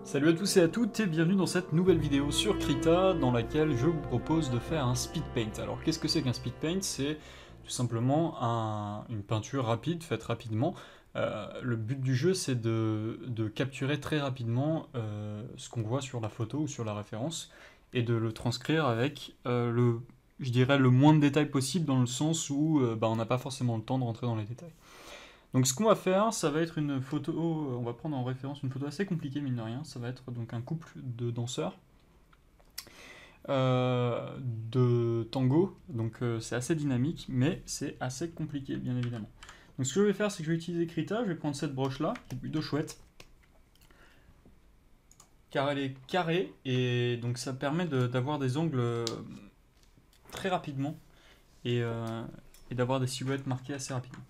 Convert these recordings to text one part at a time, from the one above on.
Salut à tous et à toutes et bienvenue dans cette nouvelle vidéo sur Krita dans laquelle je vous propose de faire un speed paint. Alors qu'est-ce que c'est qu'un speed paint? C'est tout simplement une peinture rapide, faite rapidement. Le but du jeu c'est de capturer très rapidement ce qu'on voit sur la photo ou sur la référence et de le transcrire avec je dirais le moins de détails possible dans le sens où on n'a pas forcément le temps de rentrer dans les détails. Donc ce qu'on va faire, ça va être une photo, on va prendre en référence une photo assez compliquée mine de rien, ça va être donc un couple de danseurs de tango, donc c'est assez dynamique, mais c'est assez compliqué bien évidemment. Donc ce que je vais faire, c'est que je vais utiliser Krita, je vais prendre cette broche là, qui est plutôt chouette, car elle est carrée, et donc ça permet d'avoir des angles très rapidement, et d'avoir des silhouettes marquées assez rapidement.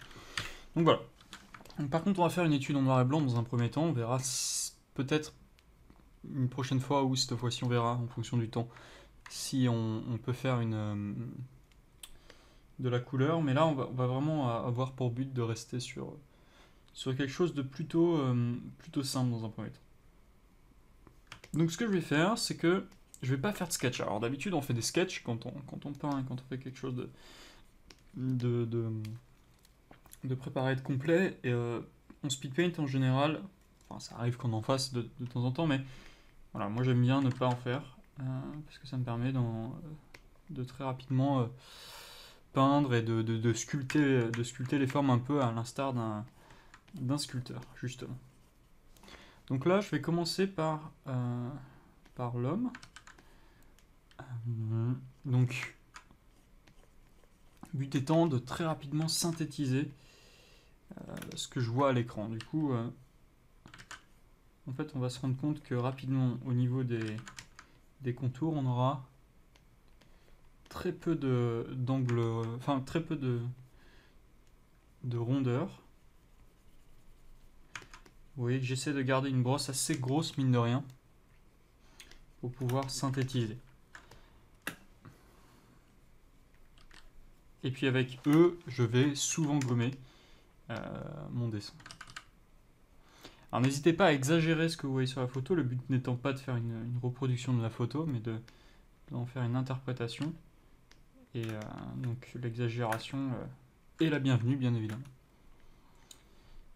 Donc voilà. Donc, par contre, on va faire une étude en noir et blanc dans un premier temps. On verra peut-être une prochaine fois ou cette fois-ci on verra en fonction du temps si on peut faire de la couleur. Mais là, on va vraiment avoir pour but de rester sur quelque chose de plutôt simple dans un premier temps. Donc ce que je vais faire, c'est que je vais pas faire de sketch. Alors d'habitude, on fait des sketchs quand on peint, quand on fait quelque chose de préparer être complet, et en speed paint en général, enfin ça arrive qu'on en fasse de temps en temps, mais voilà, moi j'aime bien ne pas en faire, parce que ça me permet de très rapidement peindre et de sculpter les formes un peu à l'instar d'un sculpteur, justement. Donc là je vais commencer par l'homme. Donc, but étant de très rapidement synthétiser ce que je vois à l'écran. Du coup, en fait, on va se rendre compte que rapidement, au niveau des contours, on aura très peu d'angles, enfin très peu de rondeur. Vous voyez que j'essaie de garder une brosse assez grosse, mine de rien, pour pouvoir synthétiser. Et puis avec eux, je vais souvent gommer mon dessin. Alors n'hésitez pas à exagérer ce que vous voyez sur la photo, le but n'étant pas de faire une reproduction de la photo, mais d'en faire une interprétation. Et donc l'exagération est la bienvenue, bien évidemment.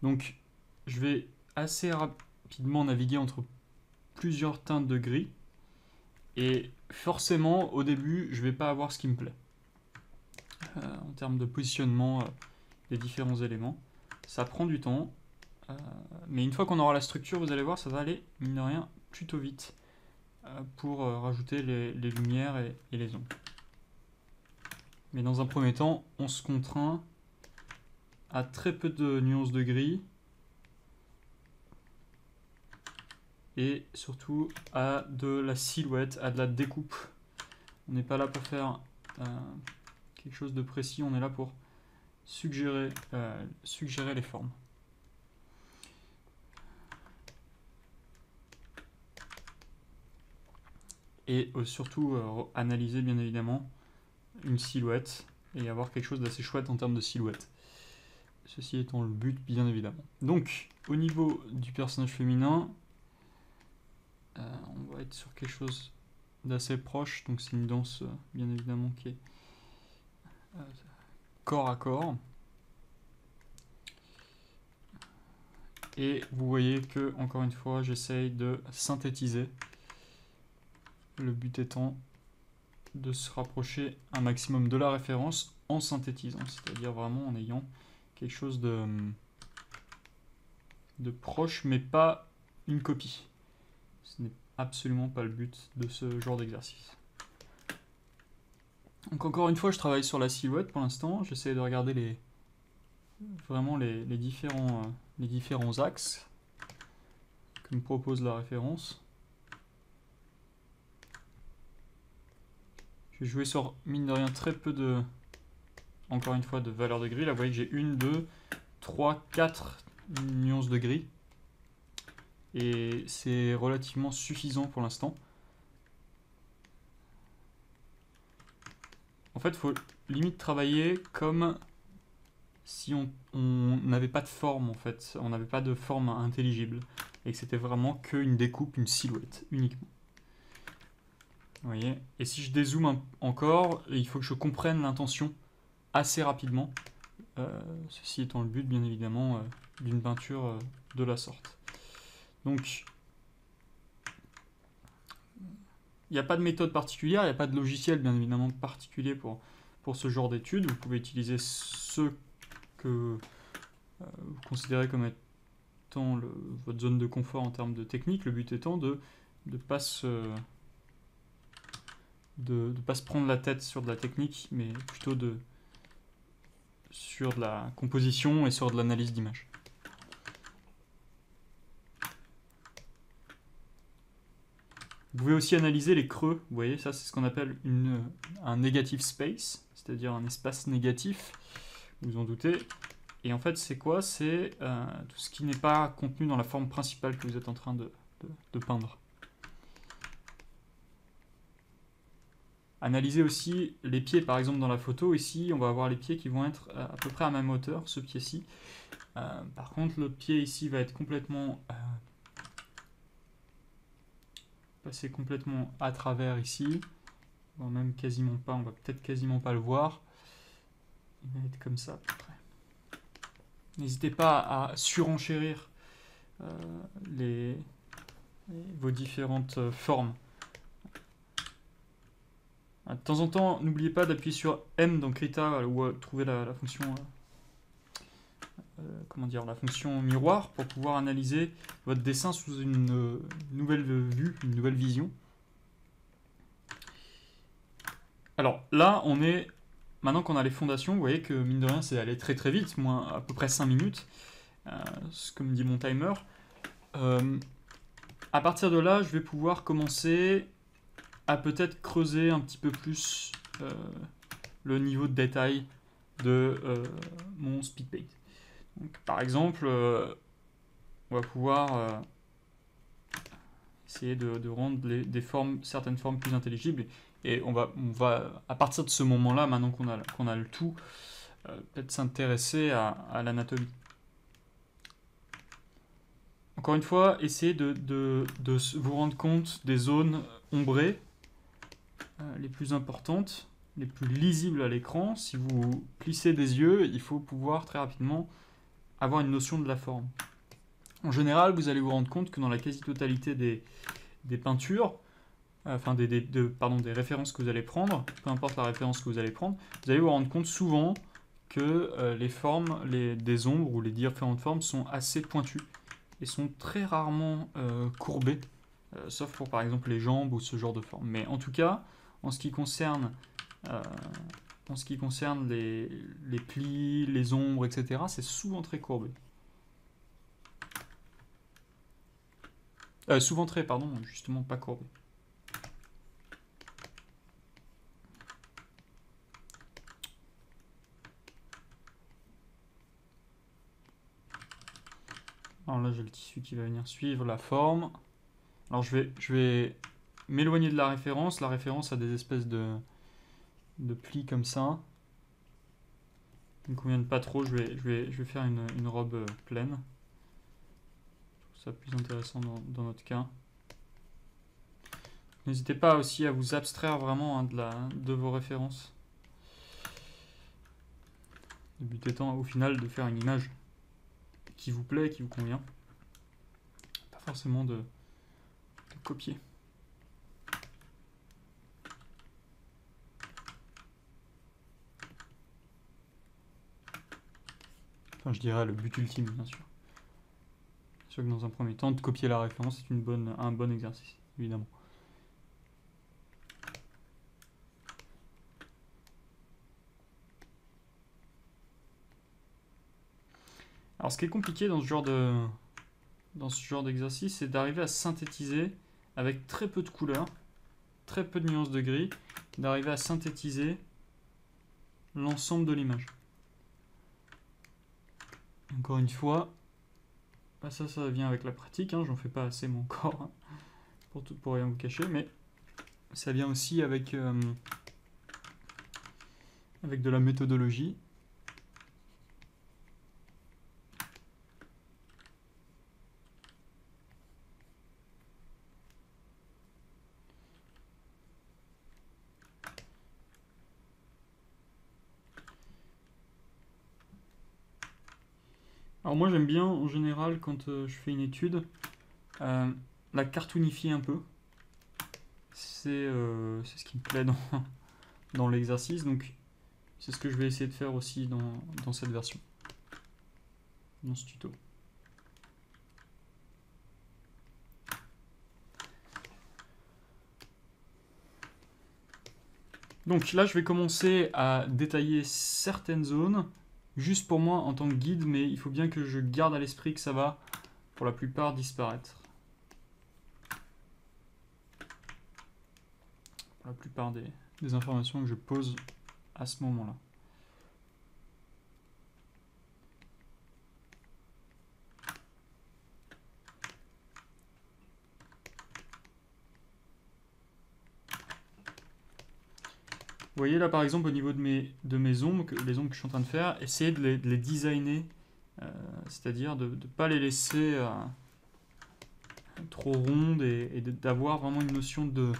Donc je vais assez rapidement naviguer entre plusieurs teintes de gris, et forcément au début je ne vais pas avoir ce qui me plaît en termes de positionnement des différents éléments. Ça prend du temps, mais une fois qu'on aura la structure, vous allez voir, ça va aller, mine de rien, plutôt vite pour rajouter les lumières et les ombres. Mais dans un premier temps, on se contraint à très peu de nuances de gris et surtout à de la silhouette, à de la découpe. On n'est pas là pour faire quelque chose de précis, on est là pour suggérer les formes. Et surtout analyser bien évidemment une silhouette et avoir quelque chose d'assez chouette en termes de silhouette. Ceci étant le but, bien évidemment. Donc, au niveau du personnage féminin, on va être sur quelque chose d'assez proche. Donc, c'est une danse, bien évidemment, qui est corps à corps. Et vous voyez que, encore une fois, j'essaye de synthétiser. Le but étant de se rapprocher un maximum de la référence en synthétisant, c'est-à-dire vraiment en ayant quelque chose de proche, mais pas une copie. Ce n'est absolument pas le but de ce genre d'exercice. Donc encore une fois, je travaille sur la silhouette pour l'instant, j'essaie de regarder vraiment les différents axes que me propose la référence. Je vais jouer sur, mine de rien, très peu encore une fois, de valeur de gris. Là, vous voyez que j'ai 1, 2, 3, 4 nuances de gris. Et c'est relativement suffisant pour l'instant. En fait, il faut limite travailler comme si on n'avait pas de forme, en fait. On n'avait pas de forme intelligible. et que c'était vraiment qu'une découpe, une silhouette uniquement. Vous voyez? Et si je dézoome encore, il faut que je comprenne l'intention assez rapidement. Ceci étant le but, bien évidemment, d'une peinture de la sorte. Donc, il n'y a pas de méthode particulière, il n'y a pas de logiciel, bien évidemment, particulier pour ce genre d'études. Vous pouvez utiliser ce que vous considérez comme étant votre zone de confort en termes de technique. Le but étant de ne pas se prendre la tête sur de la technique, mais plutôt sur de la composition et sur de l'analyse d'image. Vous pouvez aussi analyser les creux. Vous voyez, ça c'est ce qu'on appelle un negative space, c'est-à-dire un espace négatif, vous en doutez. Et en fait, c'est quoi? C'est tout ce qui n'est pas contenu dans la forme principale que vous êtes en train de peindre. Analysez aussi les pieds, par exemple, dans la photo. Ici, on va avoir les pieds qui vont être à peu près à la même hauteur, ce pied-ci. Par contre, l'autre pied ici va être complètement passer complètement à travers ici. Bon, même quasiment pas, on va peut-être quasiment pas le voir. Il va être comme ça à peu près. N'hésitez pas à surenchérir vos différentes formes. De temps en temps, n'oubliez pas d'appuyer sur M dans Krita ou trouver la fonction la fonction miroir pour pouvoir analyser votre dessin sous une nouvelle vue, une nouvelle vision. Alors là, maintenant qu'on a les fondations, vous voyez que mine de rien, c'est allé très très vite, à peu près 5 minutes, ce que me dit mon timer. À partir de là, je vais pouvoir commencer à peut-être creuser un petit peu plus le niveau de détail de mon speed paint. Donc, par exemple, on va pouvoir essayer de rendre certaines formes plus intelligibles. Et on va à partir de ce moment-là, maintenant qu'on a le tout, peut-être s'intéresser à l'anatomie. Encore une fois, essayez de vous rendre compte des zones ombrées les plus importantes, les plus lisibles à l'écran. Si vous plissez des yeux, il faut pouvoir très rapidement avoir une notion de la forme. En général, vous allez vous rendre compte que dans la quasi-totalité des peintures, des références que vous allez prendre, peu importe la référence que vous allez prendre, vous allez vous rendre compte souvent que les formes, des ombres ou les différentes formes sont assez pointues et sont très rarement courbées, sauf pour par exemple les jambes ou ce genre de forme. Mais en tout cas, en ce qui concerne les plis, les ombres, etc., c'est souvent très courbé. Justement pas courbé. Alors là, j'ai le tissu qui va venir suivre la forme. Alors je vais m'éloigner de la référence. La référence a des espèces de plis comme ça. Qui ne conviennent pas trop. Je vais faire une robe pleine. Je trouve ça plus intéressant dans notre cas. N'hésitez pas aussi à vous abstraire vraiment de vos références. Le but étant au final de faire une image qui vous plaît, qui vous convient. Pas forcément de copier. Enfin, je dirais le but ultime, bien sûr. C'est sûr que dans un premier temps, de copier la référence, c'est un bon exercice, évidemment. Alors, ce qui est compliqué dans ce genre d'exercice, c'est d'arriver à synthétiser avec très peu de couleurs, très peu de nuances de gris, d'arriver à synthétiser l'ensemble de l'image. Encore une fois, ça vient avec la pratique, j'en fais pas assez moi encore pour rien vous cacher, mais ça vient aussi avec de la méthodologie. Alors moi j'aime bien en général quand je fais une étude la cartoonifier un peu. C'est ce qui me plaît dans l'exercice, donc c'est ce que je vais essayer de faire aussi dans cette version, dans ce tuto. Donc là je vais commencer à détailler certaines zones, juste pour moi en tant que guide, mais il faut bien que je garde à l'esprit que ça va pour la plupart disparaître. Pour la plupart des informations que je pose à ce moment-là. Vous voyez là par exemple au niveau de mes ombres, les ombres que je suis en train de faire, essayez de les designer, c'est-à-dire de ne pas les laisser trop rondes et d'avoir vraiment une notion de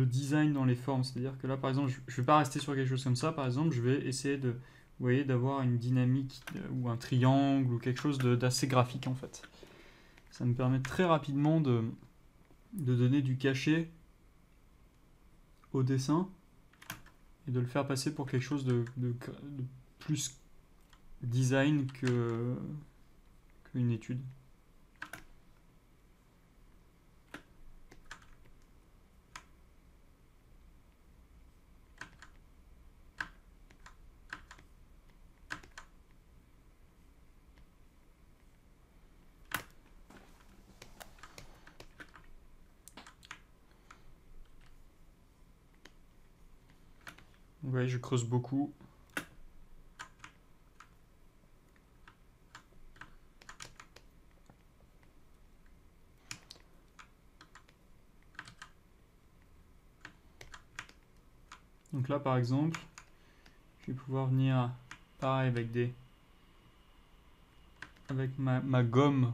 design dans les formes. C'est-à-dire que là par exemple, je ne vais pas rester sur quelque chose comme ça, par exemple, je vais essayer de, vous voyez, d'avoir une dynamique ou un triangle ou quelque chose d'assez graphique en fait. Ça me permet très rapidement de donner du cachet au dessin et de le faire passer pour quelque chose de plus design qu'une étude. Ouais, je creuse beaucoup. Donc là, par exemple, je vais pouvoir venir, pareil, avec ma gomme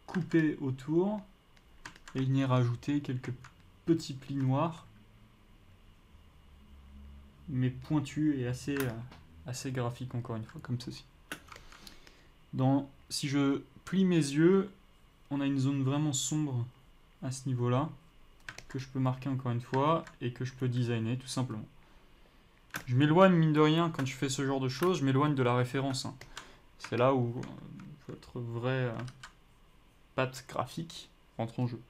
coupée autour et venir ajouter quelques petits plis noirs, mais pointus et assez graphiques, encore une fois, comme ceci. Si je plie mes yeux, on a une zone vraiment sombre à ce niveau-là, que je peux marquer encore une fois, et que je peux designer, tout simplement. Je m'éloigne, mine de rien, quand je fais ce genre de choses, je m'éloigne de la référence. Hein. C'est là où votre vraie patte graphique rentre en jeu.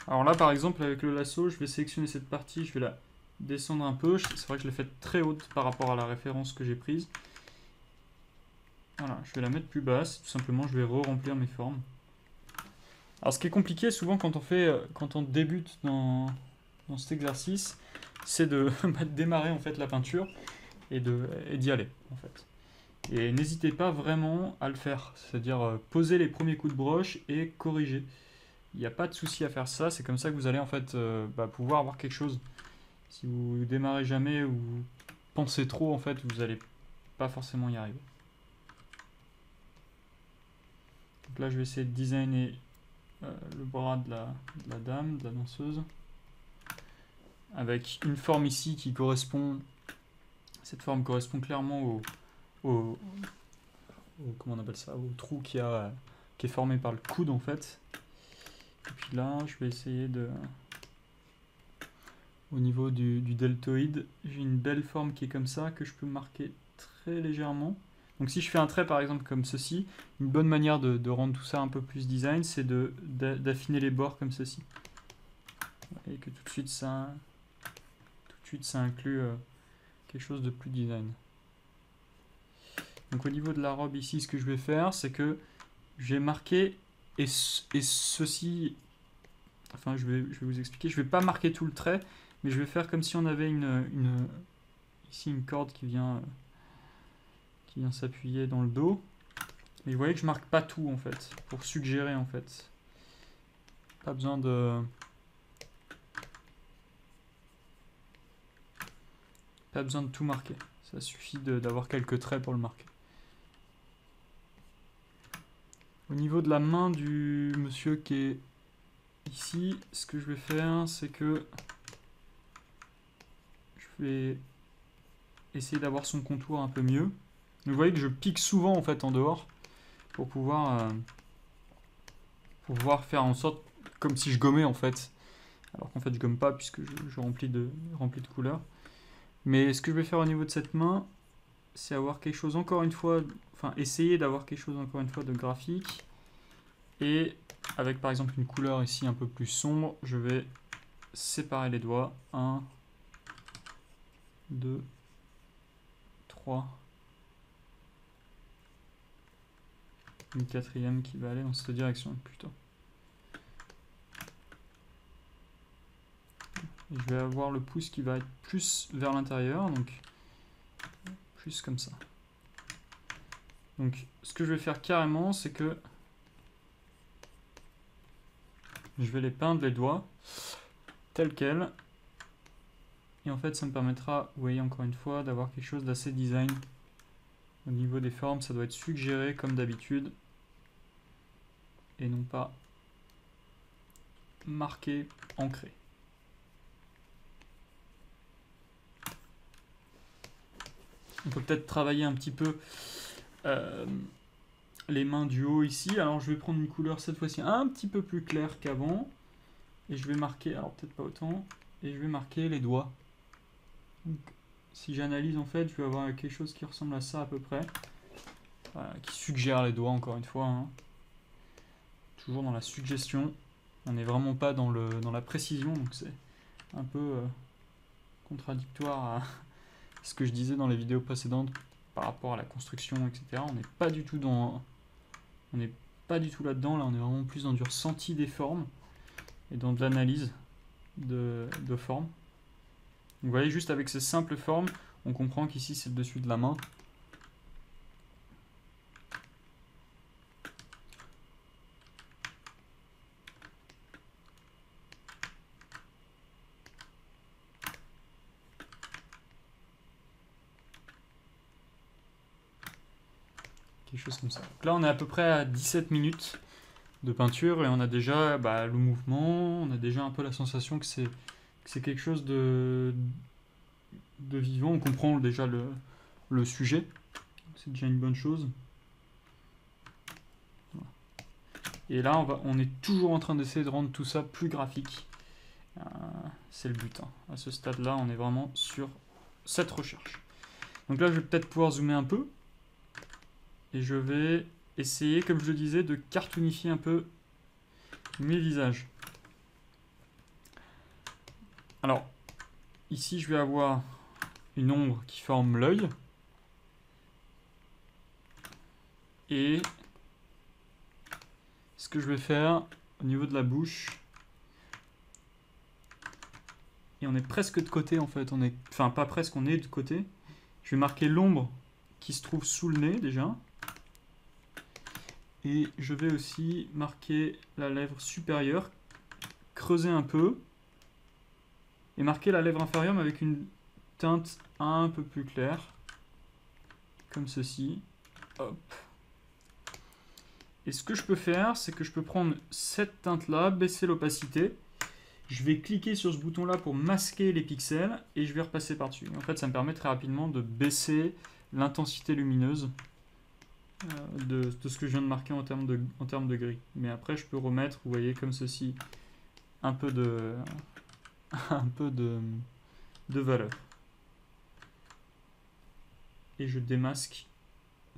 Alors là, par exemple, avec le lasso, je vais sélectionner cette partie, je vais la descendre un peu. C'est vrai que je l'ai faite très haute par rapport à la référence que j'ai prise. Voilà, je vais la mettre plus basse. Tout simplement, je vais re-remplir mes formes. Alors, ce qui est compliqué souvent quand on débute dans cet exercice, c'est de démarrer en fait la peinture et d'y aller en fait. Et n'hésitez pas vraiment à le faire, c'est-à-dire poser les premiers coups de broche et corriger. Il n'y a pas de souci à faire ça, c'est comme ça que vous allez en fait pouvoir avoir quelque chose. Si vous démarrez jamais ou vous pensez trop, en fait, vous n'allez pas forcément y arriver. Donc là, je vais essayer de designer le bras de la dame, de la danseuse, avec une forme ici qui correspond. Cette forme correspond clairement au comment on appelle ça, au trou qui est formé par le coude en fait. Et puis là, je vais essayer de... Au niveau du deltoïde, j'ai une belle forme qui est comme ça, que je peux marquer très légèrement. Donc si je fais un trait par exemple comme ceci, une bonne manière de rendre tout ça un peu plus design, c'est d'affiner les bords comme ceci. Et que tout de suite ça inclut quelque chose de plus design. Donc au niveau de la robe ici, ce que je vais faire, c'est que je vais marquer, et ceci, enfin je vais vous expliquer, je vais pas marquer tout le trait, mais je vais faire comme si on avait ici une corde qui vient s'appuyer dans le dos. Mais vous voyez que je marque pas tout en fait, pour suggérer en fait. Pas besoin de Pas besoin de tout marquer. Ça suffit d'avoir quelques traits pour le marquer. Au niveau de la main du monsieur qui est ici, ce que je vais faire, c'est que je vais essayer d'avoir son contour un peu mieux. Vous voyez que je pique souvent en fait en dehors pour pouvoir faire en sorte comme si je gommais en fait. Alors qu'en fait je gomme pas puisque je remplis de couleurs. Mais ce que je vais faire au niveau de cette main, c'est avoir quelque chose encore une fois, enfin essayer d'avoir quelque chose encore une fois de graphique. Et avec par exemple une couleur ici un peu plus sombre, je vais séparer les doigts. 1, 2, 3. Une quatrième qui va aller dans cette direction plutôt. Et je vais avoir le pouce qui va être plus vers l'intérieur, donc plus comme ça. Donc ce que je vais faire carrément, c'est que je vais les peindre les doigts tels quels. Et en fait ça me permettra, vous voyez encore une fois, d'avoir quelque chose d'assez design. Au niveau des formes, ça doit être suggéré comme d'habitude. Et non pas marqué, ancré. On peut peut-être travailler un petit peu les mains du haut ici. Alors je vais prendre une couleur cette fois-ci un petit peu plus claire qu'avant. Et je vais marquer, alors peut-être pas autant, et je vais marquer les doigts. Donc, si j'analyse en fait, je vais avoir quelque chose qui ressemble à ça à peu près. Voilà, qui suggère les doigts encore une fois. Hein. Toujours dans la suggestion. On n'est vraiment pas dans la précision, donc c'est un peu contradictoire à ce que je disais dans les vidéos précédentes par rapport à la construction, etc. On n'est pas du tout là-dedans. Là, on est vraiment plus dans du ressenti des formes et dans de l'analyse de formes. Vous voyez, juste avec ces simples formes, on comprend qu'ici c'est le dessus de la main. Quelque chose comme ça. Donc là, on est à peu près à 17 minutes de peinture et on a déjà le mouvement, on a déjà un peu la sensation que c'est quelque chose de vivant. On comprend déjà le sujet. C'est déjà une bonne chose. Voilà. Et là, on est toujours en train d'essayer de rendre tout ça plus graphique. C'est le but. Hein. À ce stade-là, on est vraiment sur cette recherche. Donc là, je vais peut-être pouvoir zoomer un peu. Et je vais essayer, comme je le disais, de cartoonifier un peu mes visages. Alors, ici, je vais avoir une ombre qui forme l'œil. Et ce que je vais faire au niveau de la bouche, et on est presque de côté en fait, enfin pas presque, on est de côté. Je vais marquer l'ombre qui se trouve sous le nez déjà. Et je vais aussi marquer la lèvre supérieure, creuser un peu, et marquer la lèvre inférieure mais avec une teinte un peu plus claire, comme ceci. Hop. Et ce que je peux faire, c'est que je peux prendre cette teinte-là, baisser l'opacité. Je vais cliquer sur ce bouton-là pour masquer les pixels et je vais repasser par-dessus. En fait, ça me permet très rapidement de baisser l'intensité lumineuse de ce que je viens de marquer en termes de gris. Mais après, je peux remettre, vous voyez, comme ceci, un peu de valeur. Et je démasque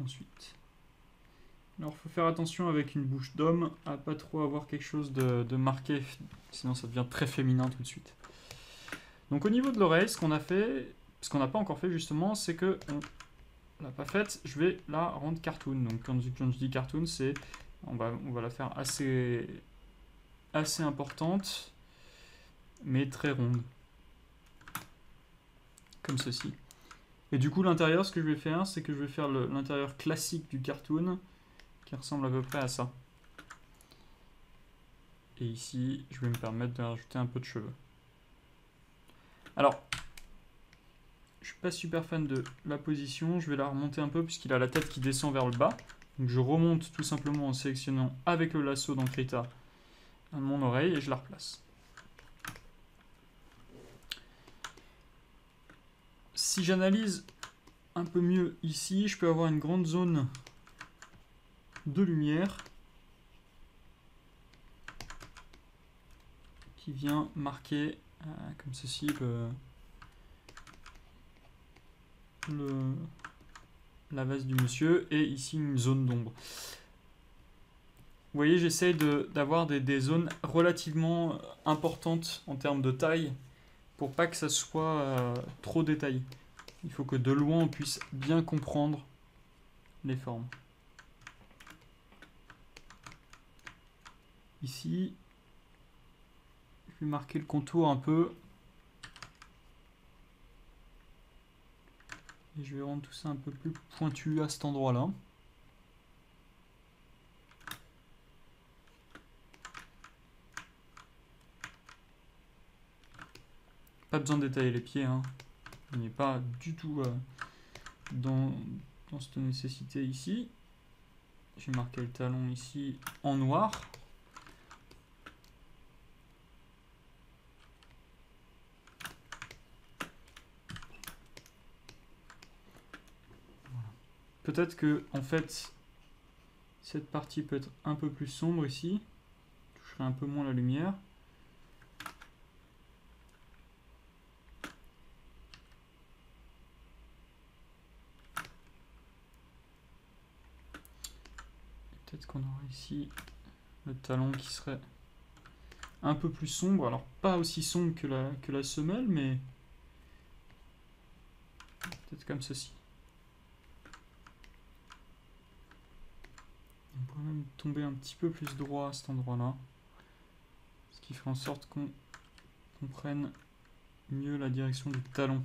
ensuite. Alors, il faut faire attention avec une bouche d'homme à pas trop avoir quelque chose de marqué, sinon ça devient très féminin tout de suite. Donc au niveau de l'oreille, ce qu'on a fait, ce qu'on n'a pas encore fait justement, c'est que on l'a pas faite, je vais la rendre cartoon. Donc quand je dis cartoon, c'est on va la faire assez importante, mais très ronde, comme ceci. Et du coup l'intérieur, ce que je vais faire, c'est que je vais faire l'intérieur classique du cartoon, qui ressemble à peu près à ça. Et ici, je vais me permettre de rajouter un peu de cheveux. Alors, je suis pas super fan de la position. Je vais la remonter un peu puisqu'il a la tête qui descend vers le bas. Donc je remonte tout simplement en sélectionnant avec le lasso dans Krita mon oreille et je la replace. Si j'analyse un peu mieux ici, je peux avoir une grande zone de lumière qui vient marquer comme ceci la veste du monsieur et ici une zone d'ombre. Vous voyez, j'essaye d'avoir des zones relativement importantes en termes de taille pour pas que ça soit trop détaillé. Il faut que de loin on puisse bien comprendre les formes. Ici, je vais marquer le contour un peu. Et je vais rendre tout ça un peu plus pointu à cet endroit-là. Pas besoin de détailler les pieds, hein. On n'est pas du tout dans cette nécessité ici. J'ai marqué le talon ici en noir. Voilà. Peut-être que en fait cette partie peut être un peu plus sombre ici. Je toucherai un peu moins la lumière. Peut-être qu'on aura ici le talon qui serait un peu plus sombre. Alors pas aussi sombre que la semelle, mais peut-être comme ceci. On pourrait même tomber un petit peu plus droit à cet endroit-là. Ce qui fait en sorte qu'on comprenne mieux la direction du talon.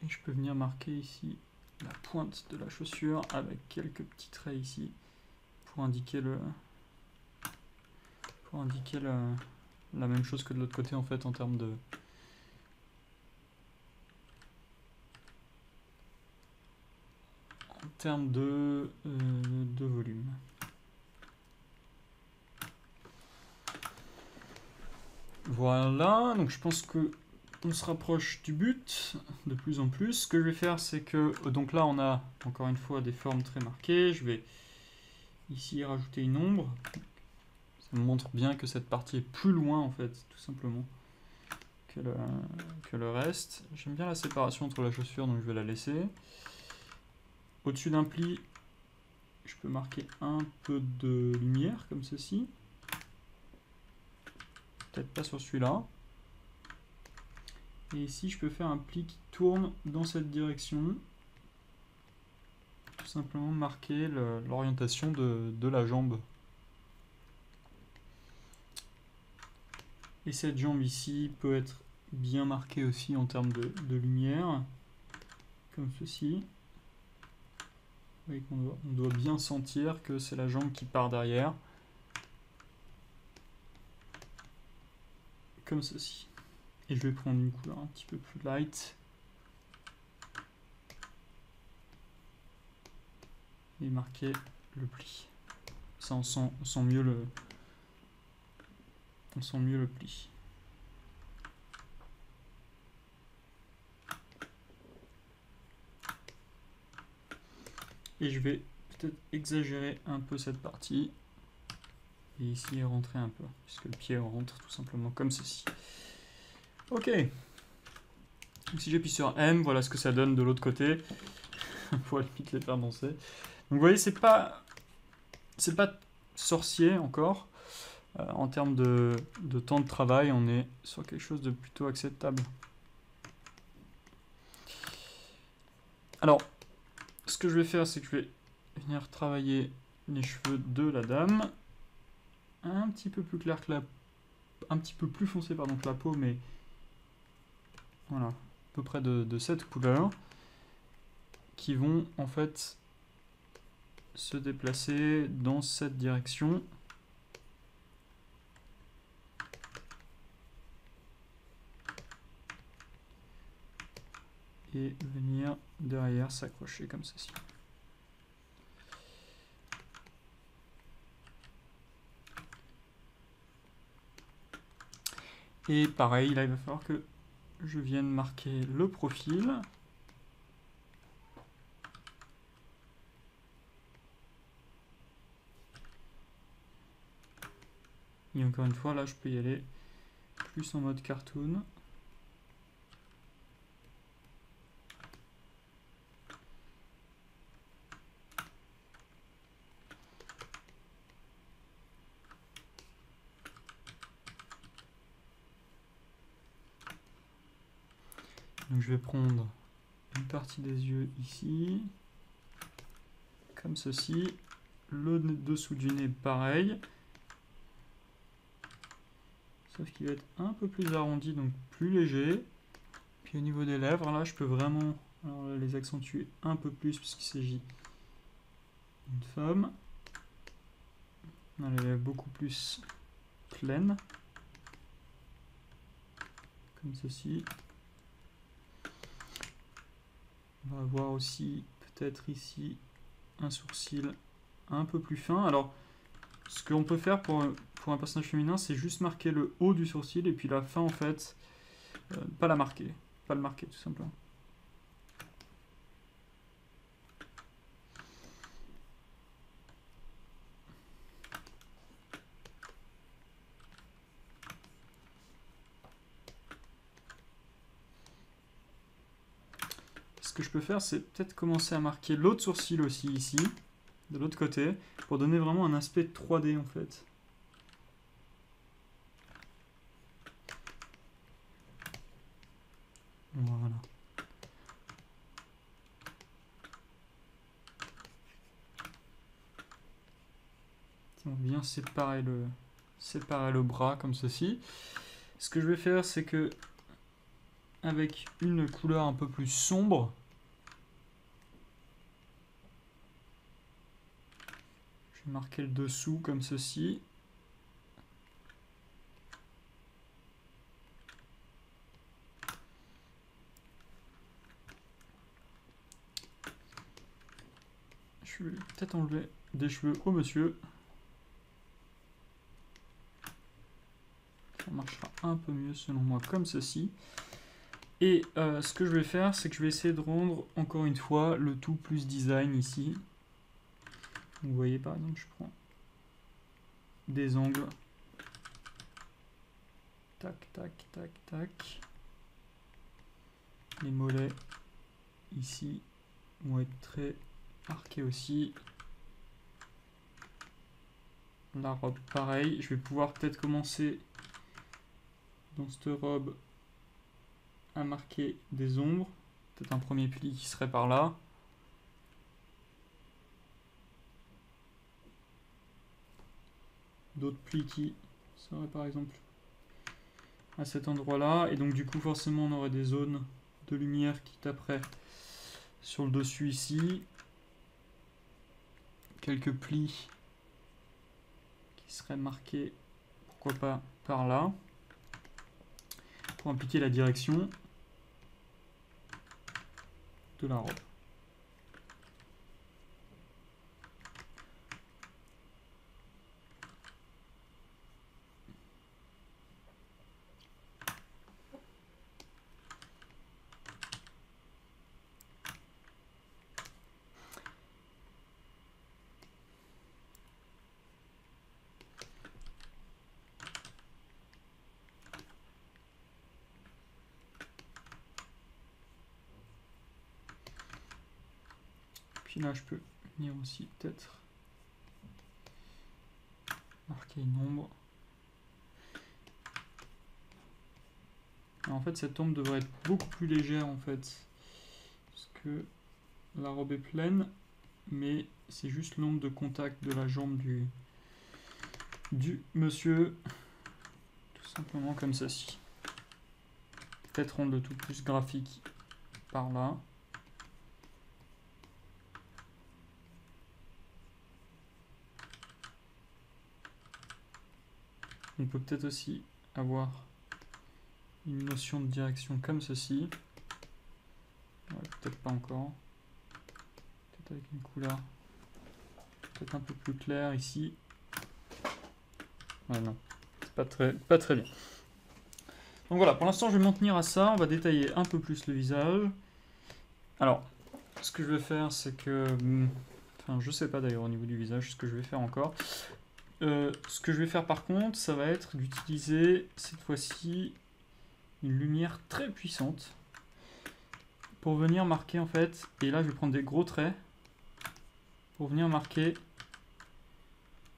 Et je peux venir marquer ici la pointe de la chaussure avec quelques petits traits ici pour indiquer la même chose que de l'autre côté en fait en termes de volume. Voilà, donc je pense que on se rapproche du but de plus en plus. Ce que je vais faire, c'est que donc là on a encore une fois des formes très marquées. Je vais ici rajouter une ombre. Ça me montre bien que cette partie est plus loin en fait, tout simplement, que le reste. J'aime bien la séparation entre la chaussure, donc je vais la laisser. Au-dessus d'un pli, je peux marquer un peu de lumière comme ceci. Peut-être pas sur celui-là. Et ici, je peux faire un pli qui tourne dans cette direction. Tout simplement marquer l'orientation de la jambe. Et cette jambe ici peut être bien marquée aussi en termes de lumière. Comme ceci. Vous voyez qu'on doit bien sentir que c'est la jambe qui part derrière. Comme ceci. Et je vais prendre une couleur un petit peu plus light. Et marquer le pli. Ça, on sent mieux le pli. Et je vais peut-être exagérer un peu cette partie. Et ici, rentrer un peu. Puisque le pied rentre tout simplement comme ceci. Ok. Donc si j'appuie sur M, voilà ce que ça donne de l'autre côté. Pour limite les faire danser. Donc vous voyez, c'est pas sorcier encore. En termes de temps de travail, on est sur quelque chose de plutôt acceptable. Alors, ce que je vais faire, c'est que je vais venir travailler les cheveux de la dame. Un petit peu plus clair que un petit peu plus foncé pardon, que la peau, mais voilà, à peu près de cette couleur, qui vont en fait se déplacer dans cette direction. et venir derrière s'accrocher comme ceci. Et pareil, là il va falloir que je vienne marquer le profil. Et encore une fois, là je peux y aller plus en mode cartoon. Donc je vais prendre une partie des yeux ici, comme ceci. Le dessous du nez pareil. Sauf qu'il va être un peu plus arrondi, donc plus léger. Puis au niveau des lèvres, là, je peux vraiment les accentuer un peu plus, puisqu'il s'agit d'une femme. On a les lèvres beaucoup plus pleines. Comme ceci. On va avoir aussi, peut-être ici, un sourcil un peu plus fin. Alors, ce qu'on peut faire pour un personnage féminin, c'est juste marquer le haut du sourcil, et puis la fin, en fait, pas la marquer. Pas le marquer, tout simplement. Ce que je peux faire, c'est peut-être commencer à marquer l'autre sourcil aussi, ici, de l'autre côté, pour donner vraiment un aspect 3D, en fait. Voilà. On vient séparer le bras comme ceci. Ce que je vais faire, c'est que avec une couleur un peu plus sombre, je vais marquer le dessous comme ceci. Je vais peut-être enlever des cheveux au monsieur. Ça marchera un peu mieux selon moi comme ceci. Et ce que je vais faire, c'est que je vais essayer de rendre encore une fois le tout plus design ici. Vous voyez par exemple, je prends des angles. Tac, tac, tac, tac. Les mollets ici vont être très arqués aussi. La robe pareil. Je vais pouvoir peut-être commencer dans cette robe à marquer des ombres. Peut-être un premier pli qui serait par là. D'autres plis qui seraient par exemple à cet endroit-là. Et donc du coup forcément on aurait des zones de lumière qui taperaient sur le dessus ici. Quelques plis qui seraient marqués, pourquoi pas, par là. Pour impliquer la direction de la robe. Puis là, je peux venir aussi peut-être marquer une ombre. Alors, en fait, cette ombre devrait être beaucoup plus légère en fait, parce que la robe est pleine, mais c'est juste l'ombre de contact de la jambe du monsieur, tout simplement comme ceci. Peut-être rendre le tout plus graphique par là. On peut peut-être aussi avoir une notion de direction comme ceci. Ouais, peut-être pas encore. Peut-être avec une couleur peut-être un peu plus claire ici. Ouais, non, c'est pas très bien. Donc voilà, pour l'instant je vais m'en tenir à ça. On va détailler un peu plus le visage. Alors, ce que je vais faire, c'est que... Enfin, je sais pas d'ailleurs au niveau du visage ce que je vais faire encore. Ce que je vais faire par contre, ça va être d'utiliser cette fois-ci une lumière très puissante pour venir marquer en fait, et là je vais prendre des gros traits pour venir marquer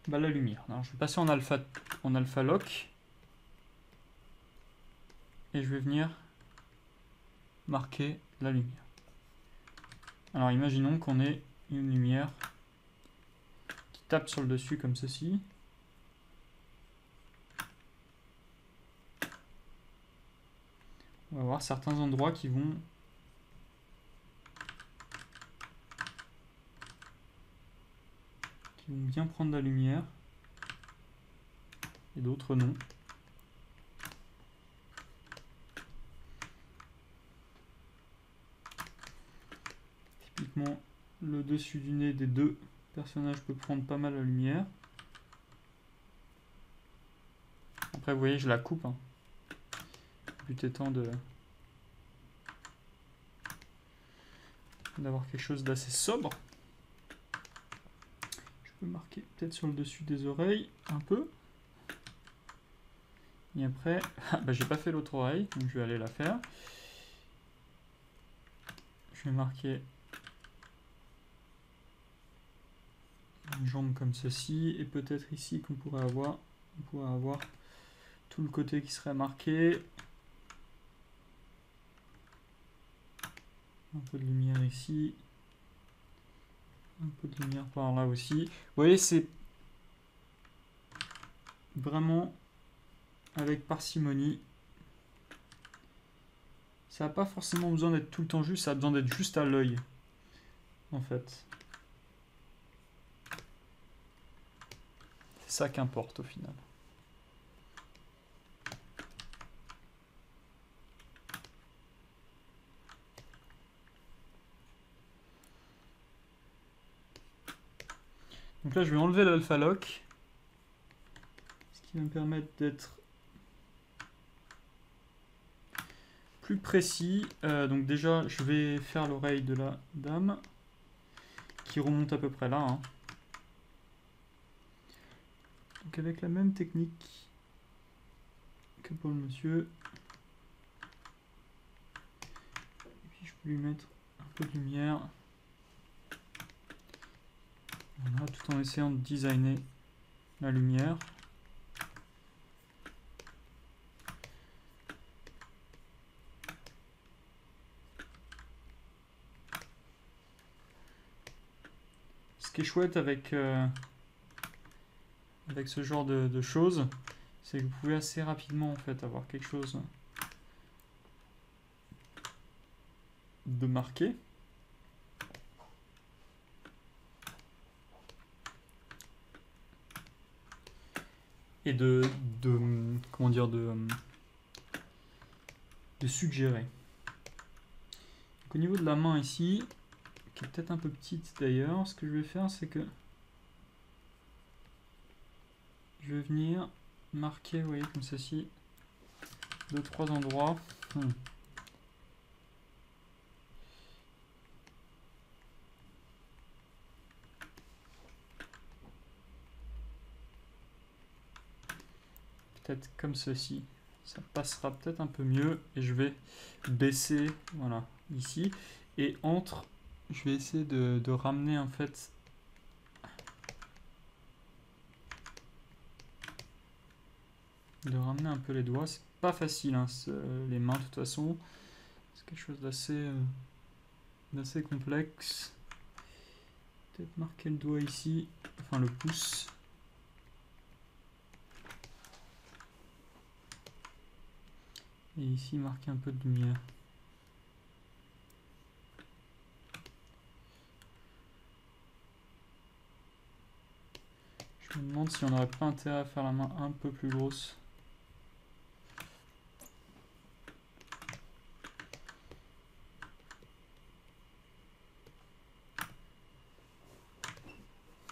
la lumière. Alors, je vais passer en alpha lock et je vais venir marquer la lumière. Alors imaginons qu'on ait une lumière qui tape sur le dessus comme ceci. On va avoir certains endroits qui vont bien prendre la lumière et d'autres non. Typiquement, le dessus du nez des deux personnages peut prendre pas mal la lumière. Après, vous voyez, je la coupe. Le but étant d'avoir quelque chose d'assez sobre. Je peux marquer peut-être sur le dessus des oreilles un peu. Et après, j'ai pas fait l'autre oreille, donc je vais aller la faire. Je vais marquer une jambe comme ceci, et peut-être ici qu'on pourrait avoir tout le côté qui serait marqué. Un peu de lumière ici. Un peu de lumière par là aussi. Vous voyez, c'est vraiment avec parcimonie. Ça n'a pas forcément besoin d'être tout le temps juste, ça a besoin d'être juste à l'œil, en fait. C'est ça qu'importe au final. Donc là, je vais enlever l'alpha lock, ce qui va me permettre d'être plus précis. Donc déjà, je vais faire l'oreille de la dame, qui remonte à peu près là. Donc avec la même technique que pour le monsieur. Et puis je peux lui mettre un peu de lumière. Voilà, tout en essayant de designer la lumière. Ce qui est chouette avec ce genre de choses, c'est que vous pouvez assez rapidement en fait avoir quelque chose de marqué. Et comment dire, de suggérer. Donc, au niveau de la main ici, qui est peut-être un peu petite d'ailleurs, ce que je vais faire, c'est que je vais venir marquer, vous voyez, comme ceci, 2-3 endroits. Peut-être comme ceci. Ça passera peut-être un peu mieux. Et je vais baisser, voilà, ici. Et je vais essayer de ramener en fait... De ramener un peu les doigts. C'est pas facile, hein, les mains de toute façon. C'est quelque chose d'assez complexe. Peut-être marquer le doigt ici. Enfin le pouce. Et ici, marquer un peu de lumière. Je me demande si on n'aurait pas intérêt à faire la main un peu plus grosse.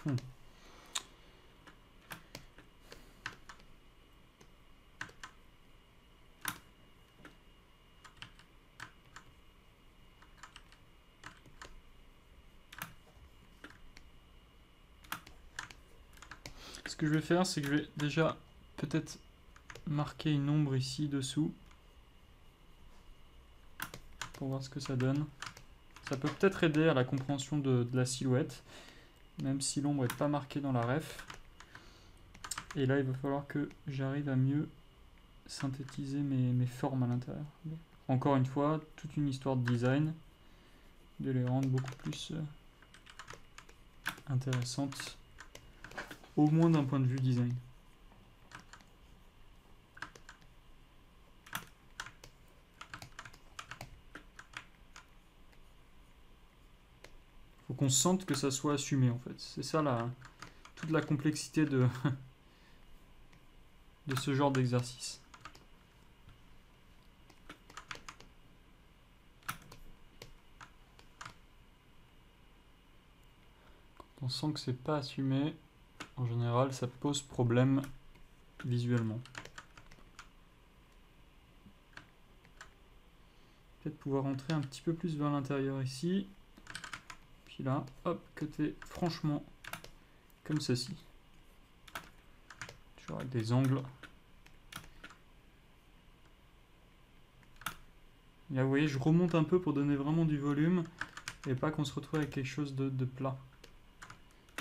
fond. Ce que je vais faire, c'est que je vais déjà peut-être marquer une ombre ici dessous pour voir ce que ça donne. Ça peut peut-être aider à la compréhension de la silhouette, même si l'ombre n'est pas marquée dans la ref. Et là, il va falloir que j'arrive à mieux synthétiser mes formes à l'intérieur. Encore une fois, toute une histoire de design, de les rendre beaucoup plus intéressantes, au moins d'un point de vue design. Faut qu'on sente que ça soit assumé en fait. C'est ça toute la complexité de ce genre d'exercice. Quand on sent que c'est pas assumé, en général, ça pose problème visuellement. Peut-être pouvoir rentrer un petit peu plus vers l'intérieur ici. Puis là, hop, cutter franchement comme ceci. Toujours avec des angles. Et là, vous voyez, je remonte un peu pour donner vraiment du volume et pas qu'on se retrouve avec quelque chose de plat.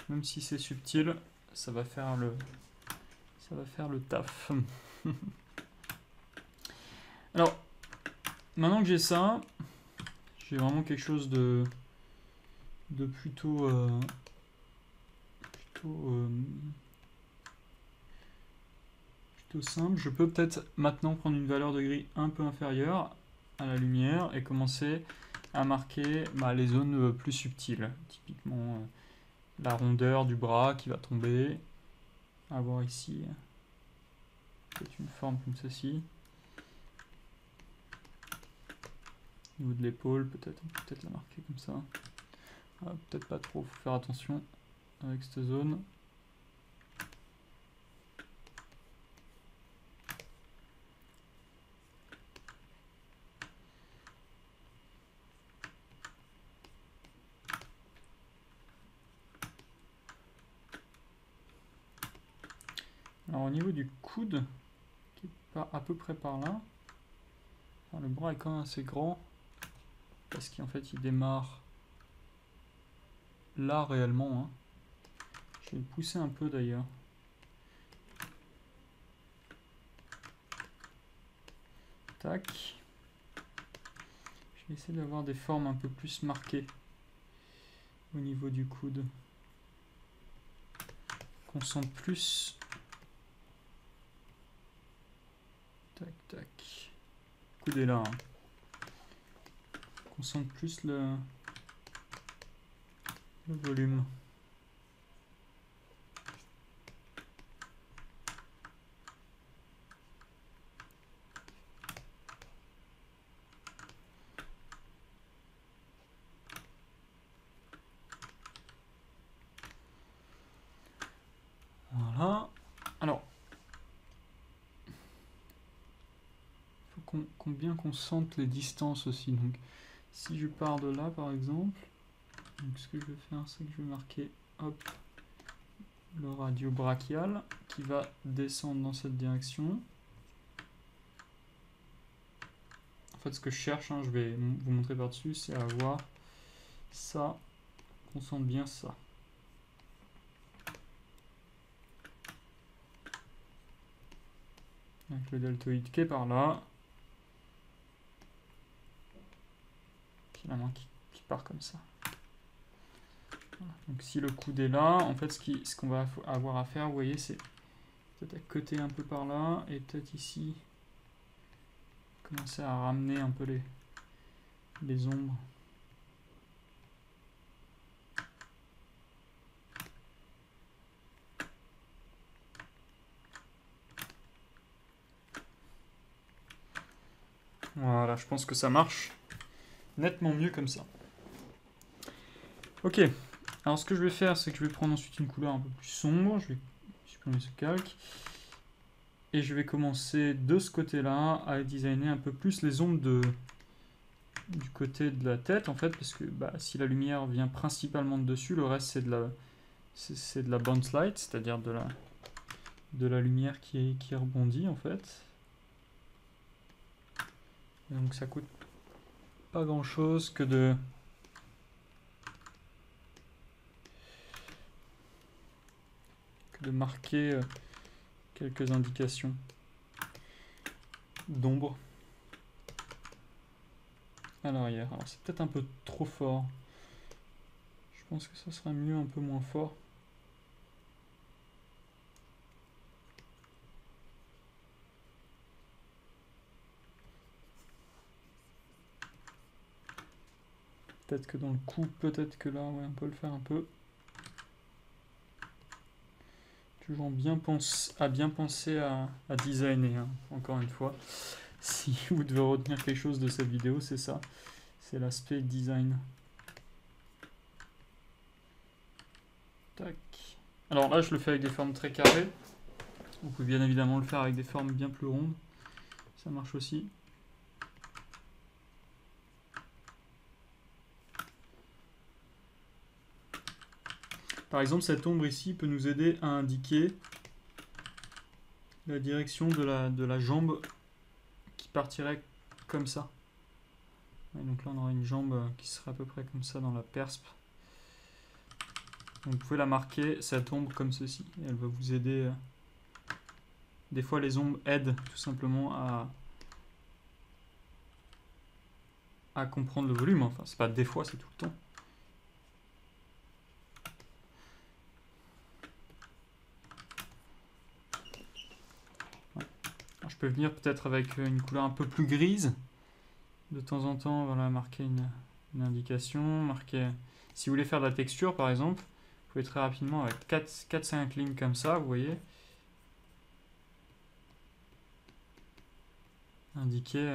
Même si c'est subtil, ça va faire le taf. Alors, maintenant que j'ai ça, j'ai vraiment quelque chose de plutôt simple. Je peux peut-être maintenant prendre une valeur de gris un peu inférieure à la lumière et commencer à marquer les zones plus subtiles. Typiquement la rondeur du bras qui va tomber. Avoir ici peut-être une forme comme ceci. Au niveau de l'épaule, peut-être la marquer comme ça. Peut-être pas trop, faut faire attention avec cette zone. Alors au niveau du coude, qui est pas à peu près par là, enfin, le bras est quand même assez grand, parce qu'en fait il démarre là réellement. Hein. Je vais le pousser un peu d'ailleurs. Tac. Je vais essayer d'avoir des formes un peu plus marquées au niveau du coude. Qu'on sente plus. Tac, tac. Le coude est là. Hein. Qu'on sente plus le volume. Voilà. Alors, il faut bien qu'on sente les distances aussi. Donc, si je pars de là, par exemple, donc ce que je vais faire, c'est que je vais marquer, hop, le radio brachial qui va descendre dans cette direction. En fait, ce que je cherche, hein, je vais vous montrer par-dessus, c'est avoir ça, qu'on sente bien ça. Avec le deltoïde qui est par là. Puis la main qui part comme ça. Voilà. Donc si le coude est là, en fait ce qu'on va avoir à faire, vous voyez, c'est peut-être à côté un peu par là, et peut-être ici, commencer à ramener un peu les ombres. Voilà, je pense que ça marche nettement mieux comme ça. Ok, Alors ce que je vais faire, c'est que je vais prendre ensuite une couleur un peu plus sombre. Je vais supprimer ce calque. Et je vais commencer de ce côté-là à designer un peu plus les ombres du côté de la tête, en fait, parce que si la lumière vient principalement de dessus, le reste c'est de la bounce light, c'est-à-dire de la lumière qui rebondit, en fait. Et donc ça coûte pas grand-chose que de marquer quelques indications d'ombre à l'arrière. Alors c'est peut-être un peu trop fort. Je pense que ça serait mieux un peu moins fort. Peut-être que dans le coup, peut-être que là, ouais, on peut le faire un peu. Toujours bien penser à designer, hein, encore une fois. Si vous devez retenir quelque chose de cette vidéo, c'est ça. C'est l'aspect design. Tac. Alors là, je le fais avec des formes très carrées. Vous pouvez bien évidemment le faire avec des formes bien plus rondes. Ça marche aussi. Par exemple, cette ombre ici peut nous aider à indiquer la direction de la jambe qui partirait comme ça. Et donc là, on aura une jambe qui serait à peu près comme ça dans la perspe. Donc vous pouvez la marquer, cette ombre, comme ceci. Et elle va vous aider. Des fois, les ombres aident tout simplement à comprendre le volume. Enfin, c'est pas des fois, c'est tout le temps. Alors, je peux venir peut-être avec une couleur un peu plus grise. De temps en temps, voilà, marquer une indication. Marquer... Si vous voulez faire de la texture, par exemple, vous pouvez très rapidement, avec 4-5 lignes comme ça, vous voyez, indiquer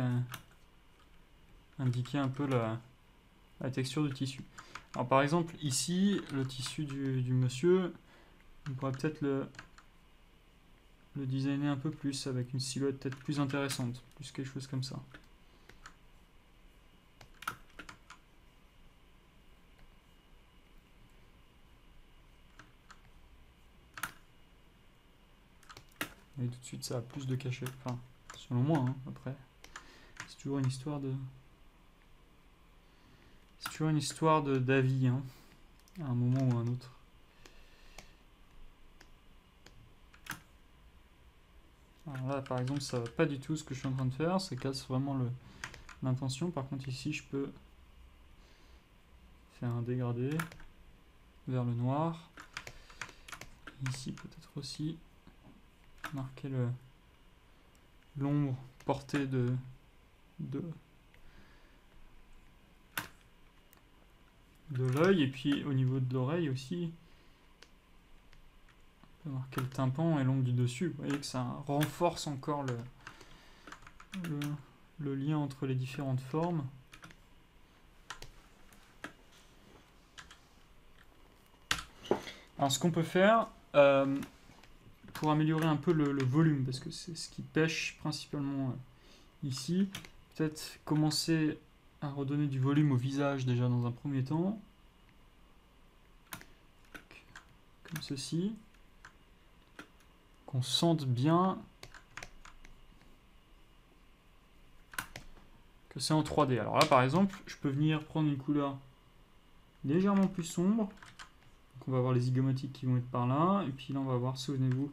un peu la texture du tissu. Alors par exemple, ici, le tissu du monsieur, on pourrait peut-être le designer un peu plus, avec une silhouette peut-être plus intéressante, plus quelque chose comme ça. Et tout de suite, ça a plus de cachet. Enfin, selon moi, hein, après. C'est toujours une histoire de... C'est toujours une histoire d'avis, hein, à un moment ou à un autre. Alors là, par exemple, ça va pas du tout ce que je suis en train de faire. Ça casse vraiment l'intention. Par contre, ici, je peux faire un dégradé vers le noir. Ici, peut-être aussi marquer l'ombre portée de l'œil. Et puis, au niveau de l'oreille aussi, on peut marquer le tympan et l'ombre du dessus. Vous voyez que ça renforce encore le lien entre les différentes formes. Alors ce qu'on peut faire pour améliorer un peu le volume, parce que c'est ce qui pêche principalement ici, peut-être commencer à redonner du volume au visage déjà dans un premier temps, comme ceci, qu'on sente bien que c'est en 3D. Alors là par exemple, je peux venir prendre une couleur légèrement plus sombre. Donc on va avoir les zygomatiques qui vont être par là, et puis là on va avoir, souvenez-vous,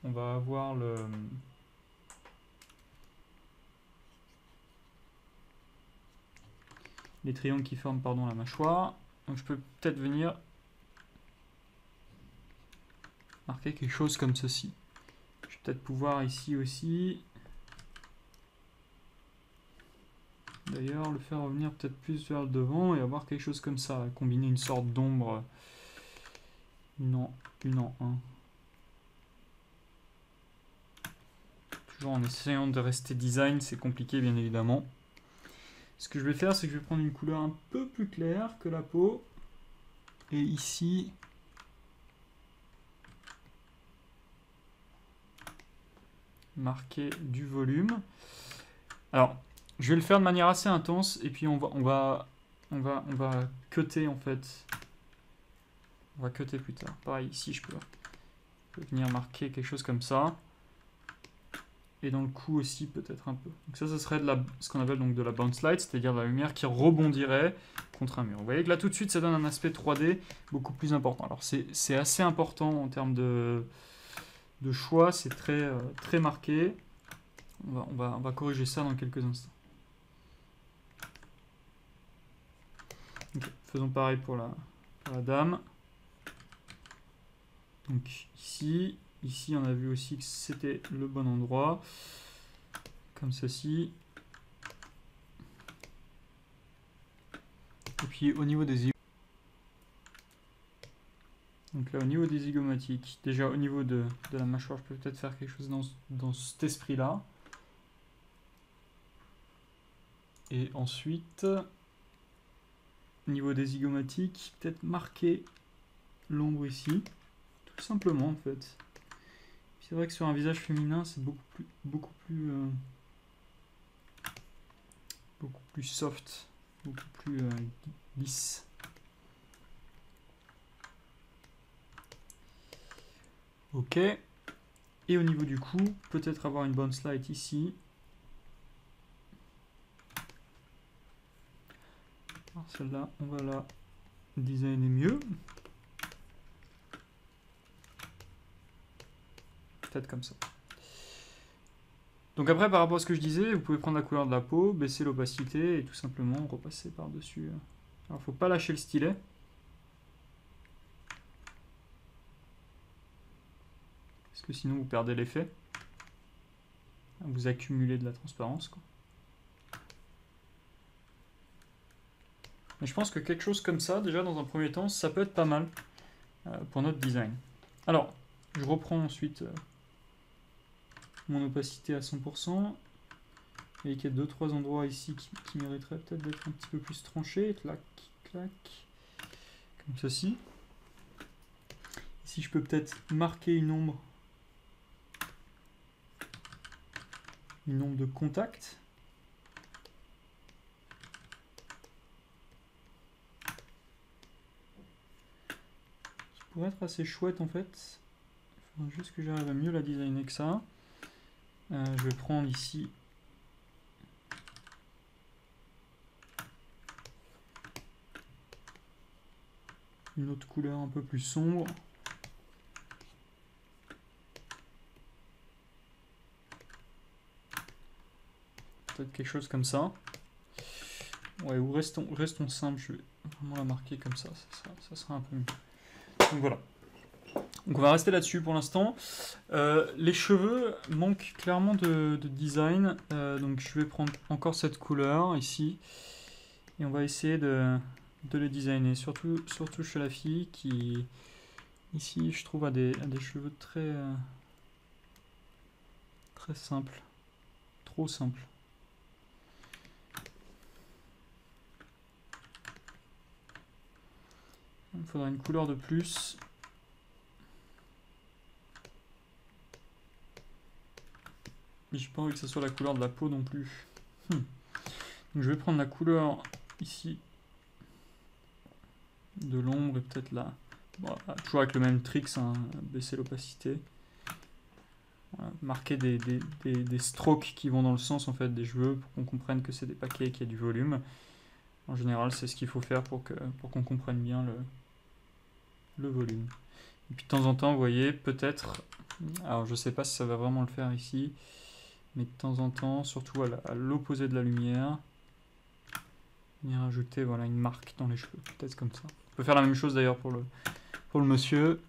on va avoir les triangles qui forment la mâchoire. Donc je peux peut-être venir marquer quelque chose comme ceci. Je vais peut-être pouvoir ici aussi, d'ailleurs, le faire revenir peut-être plus vers le devant et avoir quelque chose comme ça, combiner une sorte d'ombre, une en un. Toujours en essayant de rester design, c'est compliqué bien évidemment. Ce que je vais faire, c'est que je vais prendre une couleur un peu plus claire que la peau. Et ici, marquer du volume. Alors, je vais le faire de manière assez intense et puis on va cutter en fait. On va cutter plus tard. Pareil, ici je peux venir marquer quelque chose comme ça. Et dans le cou aussi peut-être un peu. Donc ça serait ce qu'on appelle donc de la bounce light, c'est-à-dire de la lumière qui rebondirait contre un mur. Vous voyez que là tout de suite ça donne un aspect 3D beaucoup plus important. Alors c'est assez important en termes de choix, c'est très marqué. On va corriger ça dans quelques instants. Okay, faisons pareil pour la dame. Donc ici on a vu aussi que c'était le bon endroit. Comme ceci. Et puis au niveau des donc là au niveau des zygomatiques, déjà au niveau de la mâchoire, je peux peut-être faire quelque chose dans cet esprit-là. Et ensuite, au niveau des zygomatiques, peut-être marquer l'ombre ici. Tout simplement en fait. C'est vrai que sur un visage féminin, c'est beaucoup plus soft, beaucoup plus lisse. Ok. Et au niveau du cou, peut-être avoir une bounce light ici. Celle-là, on va la designer mieux. Peut-être comme ça. Donc après, par rapport à ce que je disais, vous pouvez prendre la couleur de la peau, baisser l'opacité et tout simplement repasser par-dessus. Alors, faut pas lâcher le stylet. Parce que sinon, vous perdez l'effet. Vous accumulez de la transparence, quoi. Mais je pense que quelque chose comme ça, déjà dans un premier temps, ça peut être pas mal pour notre design. Alors, je reprends ensuite mon opacité à 100%. Et qu'il y a 2-3 endroits ici qui mériteraient peut-être d'être un petit peu plus tranchés. Clac, clac. Comme ceci. Ici, je peux peut-être marquer une ombre. Une ombre de contact. Qui pourrait être assez chouette en fait. Il faudra juste que j'arrive à mieux la designer que ça. Je vais prendre ici une autre couleur un peu plus sombre. Peut-être quelque chose comme ça. Ouais, ou restons simples, je vais vraiment la marquer comme ça, ça sera un peu mieux. Donc voilà. Donc on va rester là-dessus pour l'instant. Les cheveux manquent clairement de design, donc je vais prendre encore cette couleur ici, et on va essayer de les designer, surtout chez la fille qui, ici, je trouve, a des cheveux très simples, trop simples. Il faudra une couleur de plus. Mais j'ai pas envie que ce soit la couleur de la peau non plus. Donc je vais prendre la couleur ici de l'ombre et peut-être là. Bon, toujours avec le même trick, hein, baisser l'opacité. Voilà, marquer des strokes qui vont dans le sens en fait des cheveux pour qu'on comprenne que c'est des paquets et qu'il y a du volume. En général, c'est ce qu'il faut faire pour qu'on comprenne bien le volume. Et puis de temps en temps, vous voyez, peut-être, alors je sais pas si ça va vraiment le faire ici, mais de temps en temps, surtout à l'opposé de la lumière, venir ajouter voilà, une marque dans les cheveux, peut-être comme ça. On peut faire la même chose d'ailleurs pour le monsieur.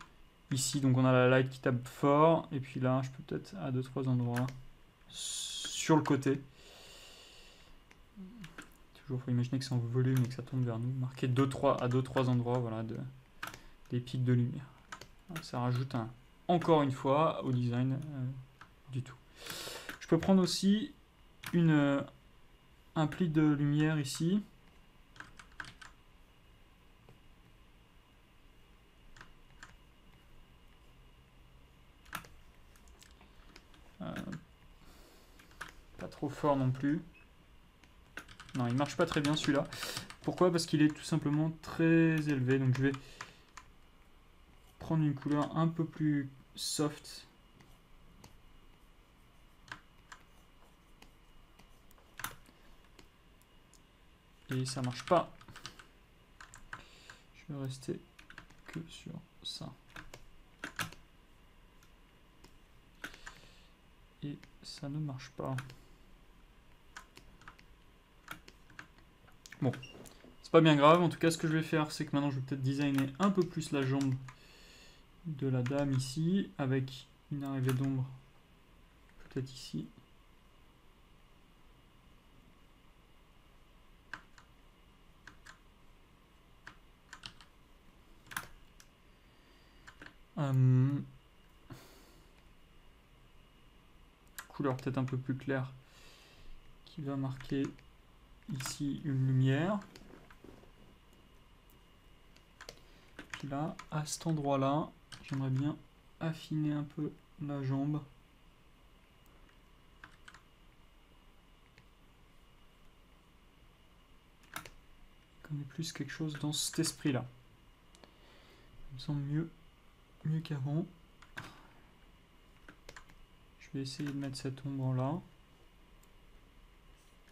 Ici, donc on a la light qui tape fort, et puis là, je peux peut-être à 2-3 endroits sur le côté. Toujours, il faut imaginer que c'est en volume et que ça tourne vers nous. Marquer à 2-3 endroits, voilà, des pics de lumière. Ça rajoute encore une fois au design du tout. Je peux prendre aussi un pli de lumière ici. trop fort non plus. Non, il marche pas très bien celui-là. Pourquoi? Parce qu'il est tout simplement très élevé. Donc je vais prendre une couleur un peu plus soft. Et ça marche pas. Je vais rester que sur ça. Et ça ne marche pas. Bon, c'est pas bien grave. En tout cas, ce que je vais faire, c'est que maintenant, je vais peut-être designer un peu plus la jambe de la dame ici, avec une arrivée d'ombre peut-être ici. Couleur peut-être un peu plus claire qui va marquer ici une lumière. Puis là, à cet endroit-là, j'aimerais bien affiner un peu la jambe. Qu'on ait plus quelque chose dans cet esprit-là. Ça me semble mieux qu'avant. Je vais essayer de mettre cette ombre-là.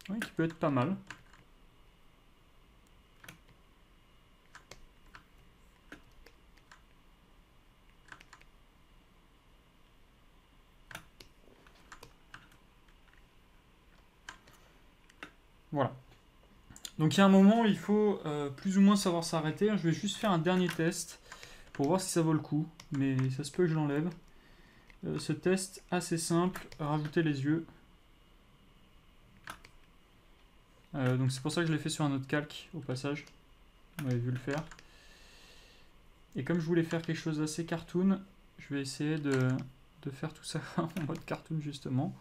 Oui, qui peut être pas mal. Voilà. Donc il y a un moment où il faut plus ou moins savoir s'arrêter. Je vais juste faire un dernier test pour voir si ça vaut le coup. Mais ça se peut que je l'enlève. Ce test assez simple, rajouter les yeux. Donc c'est pour ça que je l'ai fait sur un autre calque au passage. Vous m'avez vu le faire. Et comme je voulais faire quelque chose d'assez cartoon, je vais essayer de faire tout ça en mode cartoon justement.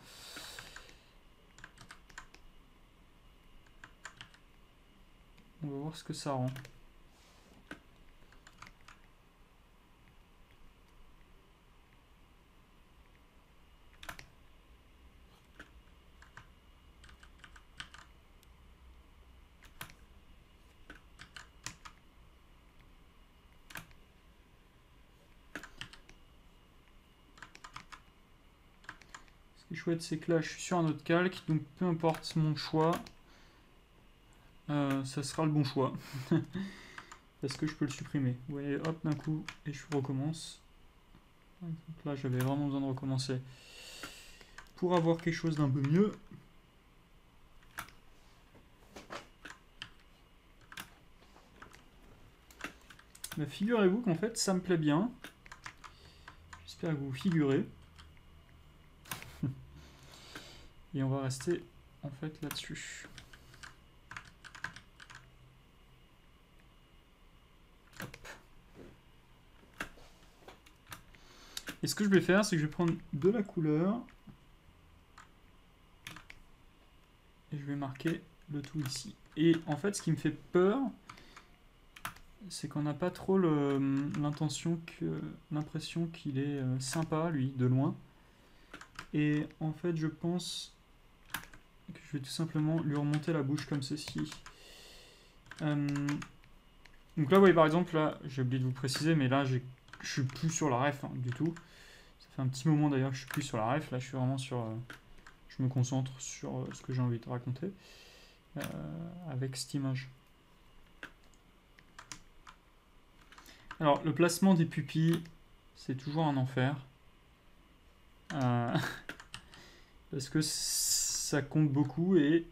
On va voir ce que ça rend. Ce qui est chouette, c'est que là, je suis sur un autre calque, donc peu importe mon choix, ça sera le bon choix. Parce que je peux le supprimer. Vous voyez, hop, d'un coup, et je recommence. Donc là, j'avais vraiment besoin de recommencer pour avoir quelque chose d'un peu mieux. Mais figurez-vous qu'en fait, ça me plaît bien. J'espère que vous figurez. Et on va rester en fait là-dessus. Et ce que je vais faire, c'est que je vais prendre de la couleur et je vais marquer le tout ici. Et en fait, ce qui me fait peur, c'est qu'on n'a pas trop l'impression qu'il est sympa, lui, de loin. Et en fait, je pense que je vais tout simplement lui remonter la bouche comme ceci. Donc là, vous voyez, par exemple, là, j'ai oublié de vous préciser, mais là, je suis plus sur la ref du tout. Ça fait un petit moment d'ailleurs que je suis plus sur la ref. Là, je suis vraiment sur... je me concentre sur ce que j'ai envie de raconter avec cette image. Alors, le placement des pupilles, c'est toujours un enfer. Parce que ça compte beaucoup et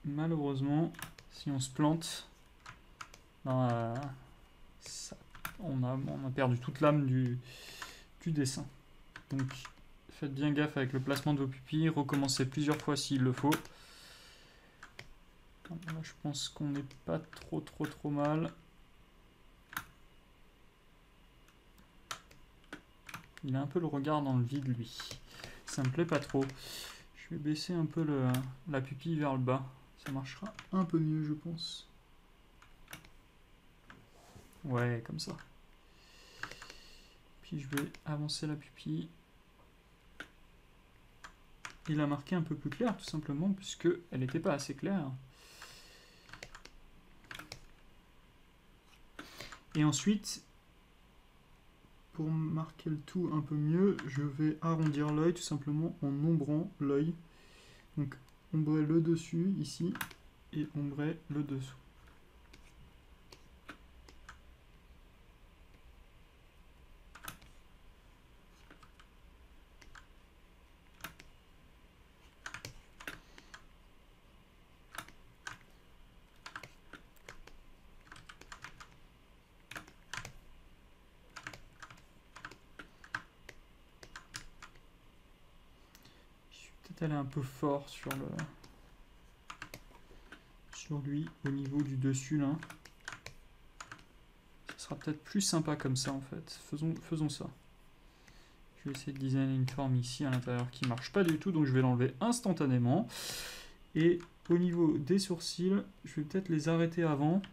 malheureusement, si on se plante, on a perdu toute l'âme du dessin. Donc, faites bien gaffe avec le placement de vos pupilles, recommencez plusieurs fois s'il le faut. Là, je pense qu'on n'est pas trop mal. Il a un peu le regard dans le vide, lui. Ça me plaît pas trop. Je vais baisser un peu la pupille vers le bas. Ça marchera un peu mieux, je pense. Ouais, comme ça. Puis je vais avancer la pupille. et la marquer un peu plus claire, tout simplement, puisque elle n'était pas assez claire. Et ensuite, pour marquer le tout un peu mieux, je vais arrondir l'œil tout simplement en ombrant l'œil. Donc ombrer le dessus ici et ombrer le dessous. Elle est un peu fort sur lui au niveau du dessus là. Ce sera peut-être plus sympa comme ça en fait. Faisons ça. Je vais essayer de designer une forme ici à l'intérieur qui marche pas du tout, donc je vais l'enlever instantanément. Et au niveau des sourcils, je vais peut-être les arrêter avant.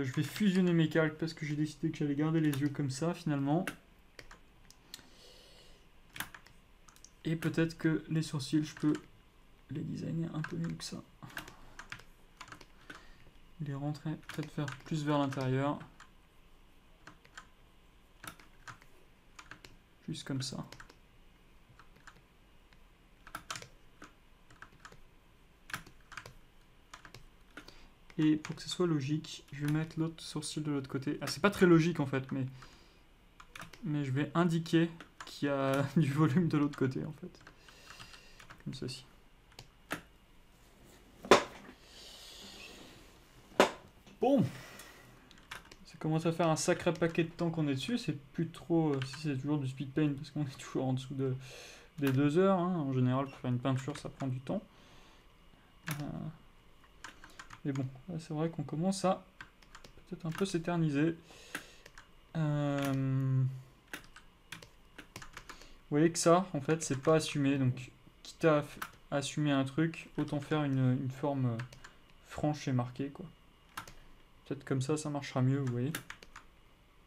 Je vais fusionner mes calques parce que j'ai décidé que j'allais garder les yeux comme ça finalement. Et peut-être que les sourcils, je peux les designer un peu mieux que ça. Les rentrer, peut-être faire plus vers l'intérieur. Juste comme ça. Et pour que ce soit logique, je vais mettre l'autre sourcil de l'autre côté. Ah, c'est pas très logique en fait, mais je vais indiquer qu'il y a du volume de l'autre côté en fait. Comme ceci. Bon, ça commence à faire un sacré paquet de temps qu'on est dessus. C'est plus trop, si c'est toujours du speed paint, parce qu'on est toujours en dessous des 2 heures. Hein. En général, pour faire une peinture, ça prend du temps. Mais bon, c'est vrai qu'on commence à peut-être un peu s'éterniser. Vous voyez que ça, en fait, c'est pas assumé. Donc, quitte à assumer un truc, autant faire une forme franche et marquée, quoi. Peut-être comme ça marchera mieux, vous voyez.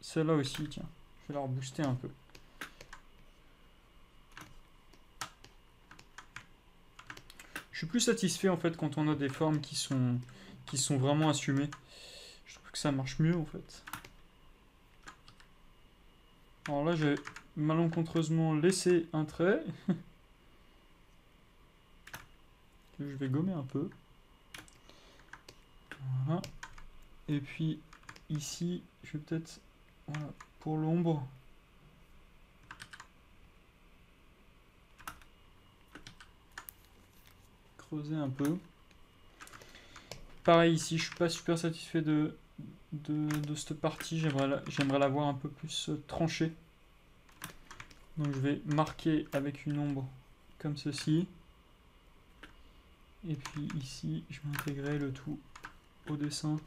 Celle-là aussi, tiens, je vais la rebooster un peu. Je suis plus satisfait, en fait, quand on a des formes qui sont vraiment assumées. Je trouve que ça marche mieux, en fait. Alors là, j'ai malencontreusement laissé un trait. Que je vais gommer un peu. Voilà. Et puis, ici, je vais peut-être, voilà, pour l'ombre, creuser un peu. Pareil ici, je suis pas super satisfait de cette partie. J'aimerais la voir un peu plus tranchée. Donc je vais marquer avec une ombre comme ceci. Et puis ici, je vais intégrer le tout au dessin,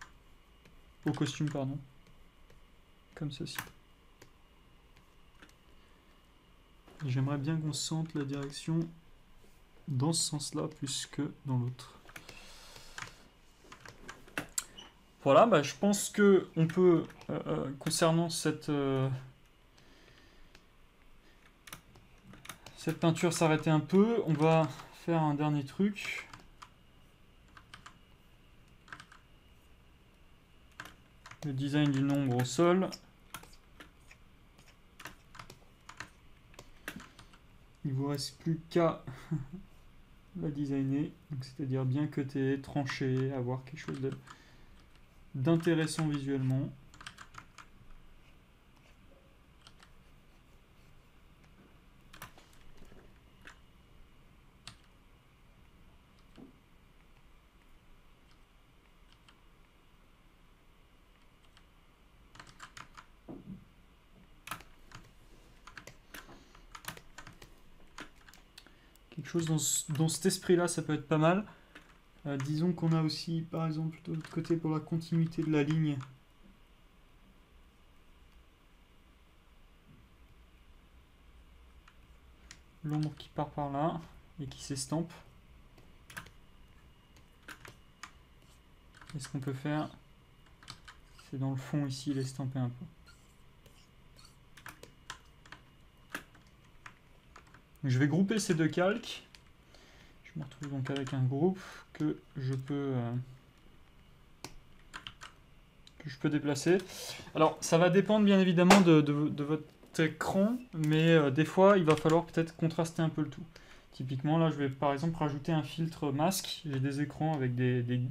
au costume, pardon. Comme ceci. J'aimerais bien qu'on sente la direction dans ce sens-là plus que dans l'autre. Voilà, bah, je pense que on peut, concernant cette peinture, s'arrêter un peu. On va faire un dernier truc. Le design d'une ombre au sol. Il vous reste plus qu'à la designer, c'est-à-dire bien cutter, trancher, avoir quelque chose d'intéressant visuellement. Quelque chose dans cet esprit-là, ça peut être pas mal. Disons qu'on a aussi, par exemple, de l'autre côté, pour la continuité de la ligne, l'ombre qui part par là et qui s'estampe. Et ce qu'on peut faire, c'est dans le fond ici, l'estamper un peu. Donc, je vais grouper ces deux calques. Je me retrouve donc avec un groupe que je peux déplacer. Alors, ça va dépendre bien évidemment de votre écran, mais des fois, il va falloir peut-être contraster un peu le tout. Typiquement, là, je vais par exemple rajouter un filtre masque. J'ai des écrans avec des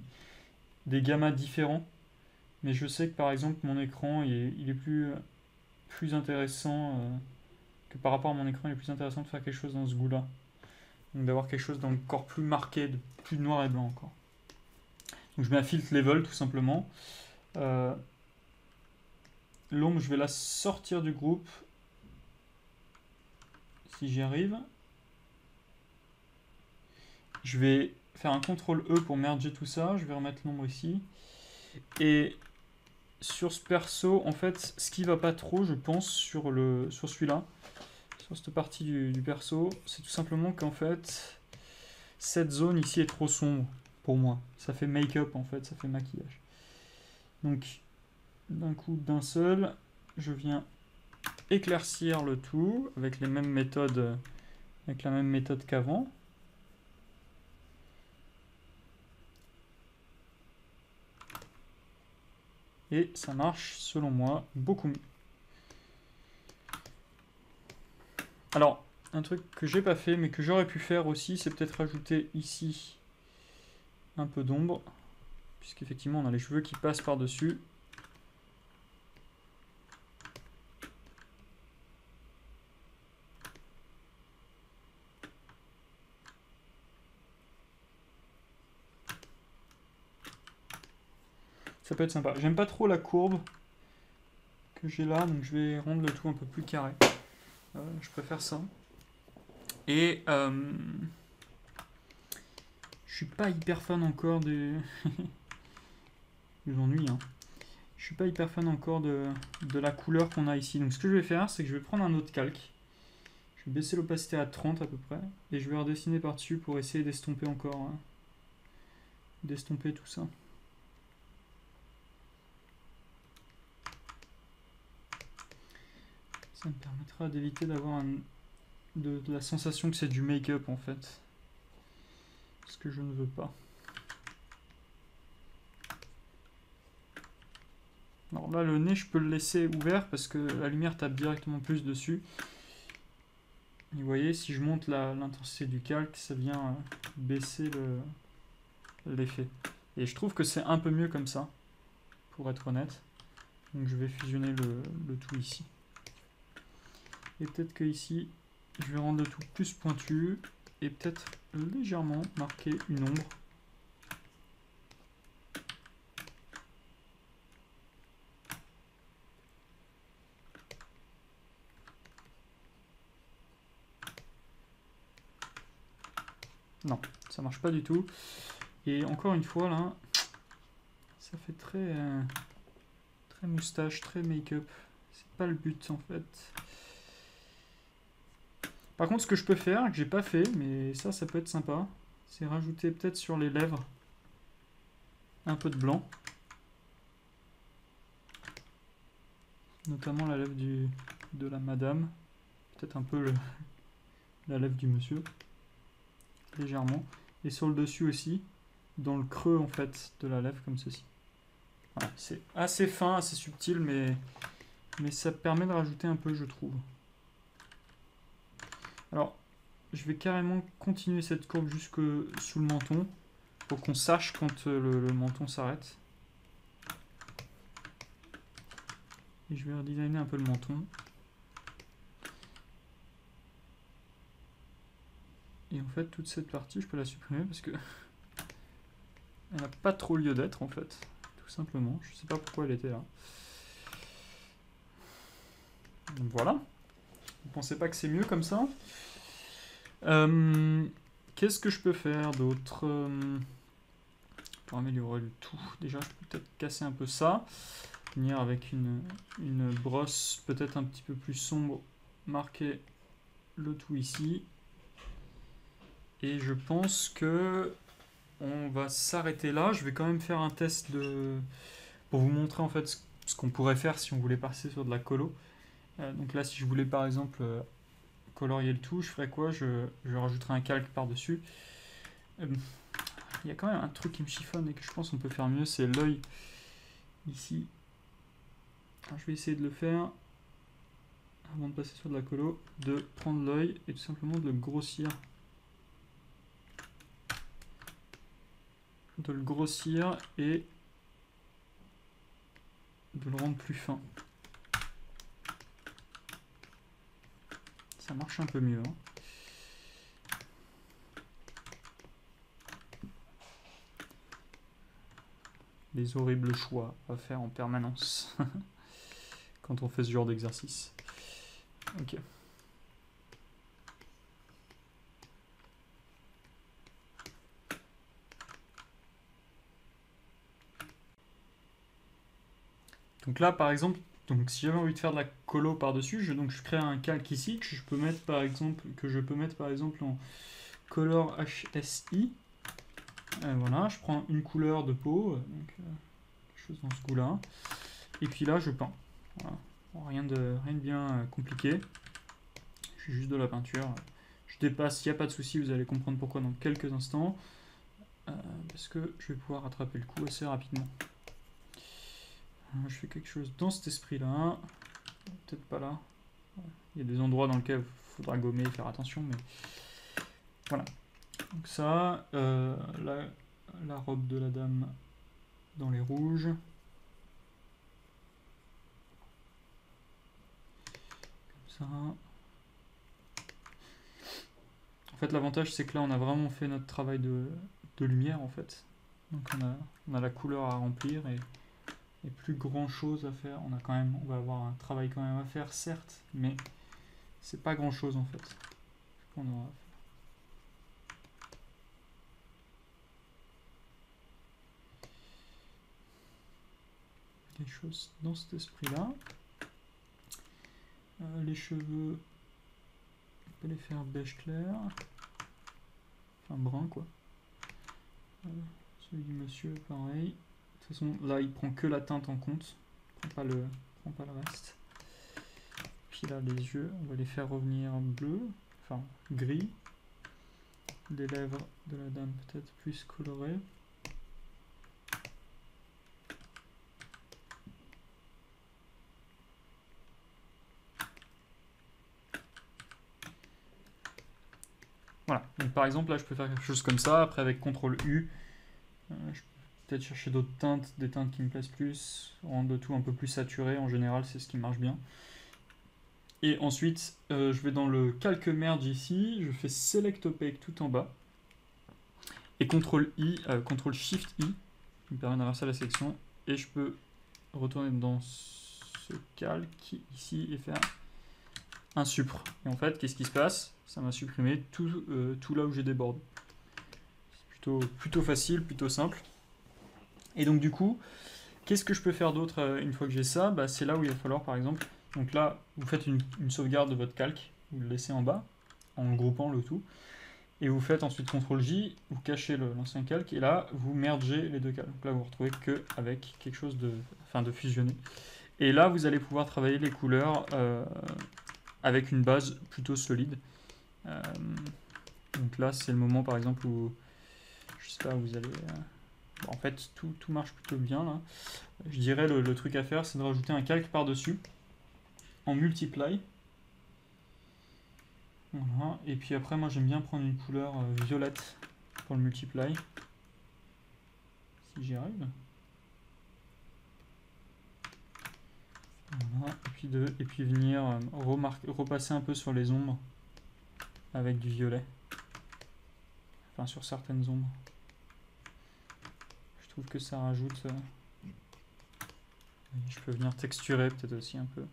gammas différents, mais je sais que par exemple, mon écran, il est plus intéressant que par rapport à mon écran, il est plus intéressant de faire quelque chose dans ce goût-là. Donc d'avoir quelque chose d'encore plus marqué, de plus noir et blanc encore. Donc je mets un filtre level tout simplement. L'ombre, je vais la sortir du groupe si j'y arrive. Je vais faire un CTRL E pour merger tout ça. Je vais remettre l'ombre ici. Et sur ce perso, en fait, ce qui va pas trop, je pense, sur celui-là, sur cette partie du perso, c'est tout simplement qu'en fait, cette zone ici est trop sombre pour moi. Ça fait make-up en fait, ça fait maquillage. Donc, d'un coup, d'un seul, je viens éclaircir le tout avec les mêmes méthodes, avec la même méthode qu'avant. Et ça marche, selon moi, beaucoup mieux. Alors, un truc que j'ai pas fait, mais que j'aurais pu faire aussi, c'est peut-être rajouter ici un peu d'ombre, puisqu'effectivement on a les cheveux qui passent par-dessus. Ça peut être sympa. J'aime pas trop la courbe que j'ai là, donc je vais rendre le tout un peu plus carré. Je préfère ça. Et je suis pas hyper fan encore de... J'ennuie, hein. Je suis pas hyper fan encore de la couleur qu'on a ici. Donc ce que je vais faire, c'est que je vais prendre un autre calque. Je vais baisser l'opacité à 30 à peu près. Et je vais redessiner par-dessus pour essayer d'estomper encore. Hein, d'estomper tout ça. Ça me permettra d'éviter d'avoir de la sensation que c'est du make-up en fait. Ce que je ne veux pas. Alors là, le nez, je peux le laisser ouvert parce que la lumière tape directement plus dessus. Et vous voyez, si je monte l'intensité du calque, ça vient baisser l'effet. Et je trouve que c'est un peu mieux comme ça, pour être honnête. Donc je vais fusionner le tout ici. Et peut-être que ici, je vais rendre le tout plus pointu et peut-être légèrement marquer une ombre. Non, ça marche pas du tout. Et encore une fois, là, ça fait très moustache, très make-up. C'est pas le but, en fait. Par contre, ce que je peux faire, que j'ai pas fait, mais ça peut être sympa, c'est rajouter peut-être sur les lèvres un peu de blanc. Notamment la lèvre de la madame. Peut-être un peu la lèvre du monsieur. Légèrement. Et sur le dessus aussi, dans le creux en fait de la lèvre comme ceci. Voilà, c'est assez fin, assez subtil, mais ça permet de rajouter un peu, je trouve. Alors, je vais carrément continuer cette courbe jusque sous le menton, pour qu'on sache quand le menton s'arrête. Et je vais redesigner un peu le menton. Et en fait, toute cette partie, je peux la supprimer parce que elle n'a pas trop lieu d'être en fait, tout simplement. Je sais pas pourquoi elle était là. Donc voilà. Vous pensez pas que c'est mieux comme ça? Qu'est-ce que je peux faire d'autre pour améliorer le tout? Déjà, je peux peut-être casser un peu ça. Venir avec une brosse peut-être un petit peu plus sombre, marquer le tout ici. Et je pense que on va s'arrêter là. Je vais quand même faire un test pour vous montrer en fait ce qu'on pourrait faire si on voulait passer sur de la colo. Donc là, si je voulais par exemple colorier le tout, je ferai quoi? Je rajouterai un calque par-dessus. Il y a quand même un truc qui me chiffonne et que je pense qu'on peut faire mieux, c'est l'œil ici. Alors, je vais essayer de le faire avant de passer sur de la colo, de prendre l'œil et tout simplement de le grossir. De le grossir et de le rendre plus fin. Ça marche un peu mieux. Hein. Les horribles choix à faire en permanence quand on fait ce genre d'exercice. Ok. Donc là, par exemple, donc si j'avais envie de faire de la colo par-dessus, je crée un calque ici que je peux mettre par exemple en color HSI. Voilà, je prends une couleur de peau, donc, quelque chose dans ce goût-là. Et puis là, je peins. Voilà. Bon, rien de bien compliqué. Je fais juste de la peinture. Je dépasse, il n'y a pas de souci, vous allez comprendre pourquoi dans quelques instants. Parce que je vais pouvoir rattraper le coup assez rapidement. Je fais quelque chose dans cet esprit-là. Peut-être pas là. Il y a des endroits dans lesquels il faudra gommer et faire attention, mais voilà. Donc ça, la robe de la dame dans les rouges. Comme ça. En fait, l'avantage, c'est que là, on a vraiment fait notre travail de lumière, en fait. Donc on a la couleur à remplir et plus grand chose à faire. On va avoir un travail quand même à faire, certes, mais c'est pas grand chose en fait. On aura à faire. Des choses dans cet esprit-là. Les cheveux, on peut les faire beige clair, enfin brun quoi. Celui du monsieur, pareil. De toute façon, là, il prend que la teinte en compte, il prend pas le reste. Puis là, les yeux, on va les faire revenir bleu, enfin gris. Les lèvres de la dame peut-être plus colorées. Voilà, donc par exemple là je peux faire quelque chose comme ça, après avec CTRL U, je peux peut-être chercher d'autres teintes, des teintes qui me plaisent plus, rendre le tout un peu plus saturé, en général c'est ce qui marche bien. Et ensuite je vais dans le calque merge ici, je fais Select Opaque tout en bas, et CTRL Shift I, qui me permet d'inverser la sélection, et je peux retourner dans ce calque ici et faire un supre. Et en fait, qu'est-ce qui se passe? Ça m'a supprimé tout là où j'ai des bords. C'est plutôt facile, plutôt simple. Et donc du coup, qu'est-ce que je peux faire d'autre une fois que j'ai ça? C'est là où il va falloir par exemple, donc là, vous faites une sauvegarde de votre calque, vous le laissez en bas, en groupant le tout, et vous faites ensuite CTRL J, vous cachez l'ancien calque, et là, vous mergez les deux calques. Donc là, vous ne retrouvez qu'avec quelque chose de fusionné. Et là, vous allez pouvoir travailler les couleurs avec une base plutôt solide. Donc là, c'est le moment, par exemple, où, je sais pas, vous allez... en fait, tout marche plutôt bien, là. Je dirais, le truc à faire, c'est de rajouter un calque par-dessus, en multiply. Voilà. Et puis après, moi, j'aime bien prendre une couleur violette pour le multiply. Si j'y arrive. Voilà. Et puis venir repasser un peu sur les ombres avec du violet. Enfin, sur certaines ombres. Je trouve que ça rajoute... je peux venir texturer peut-être aussi un peu.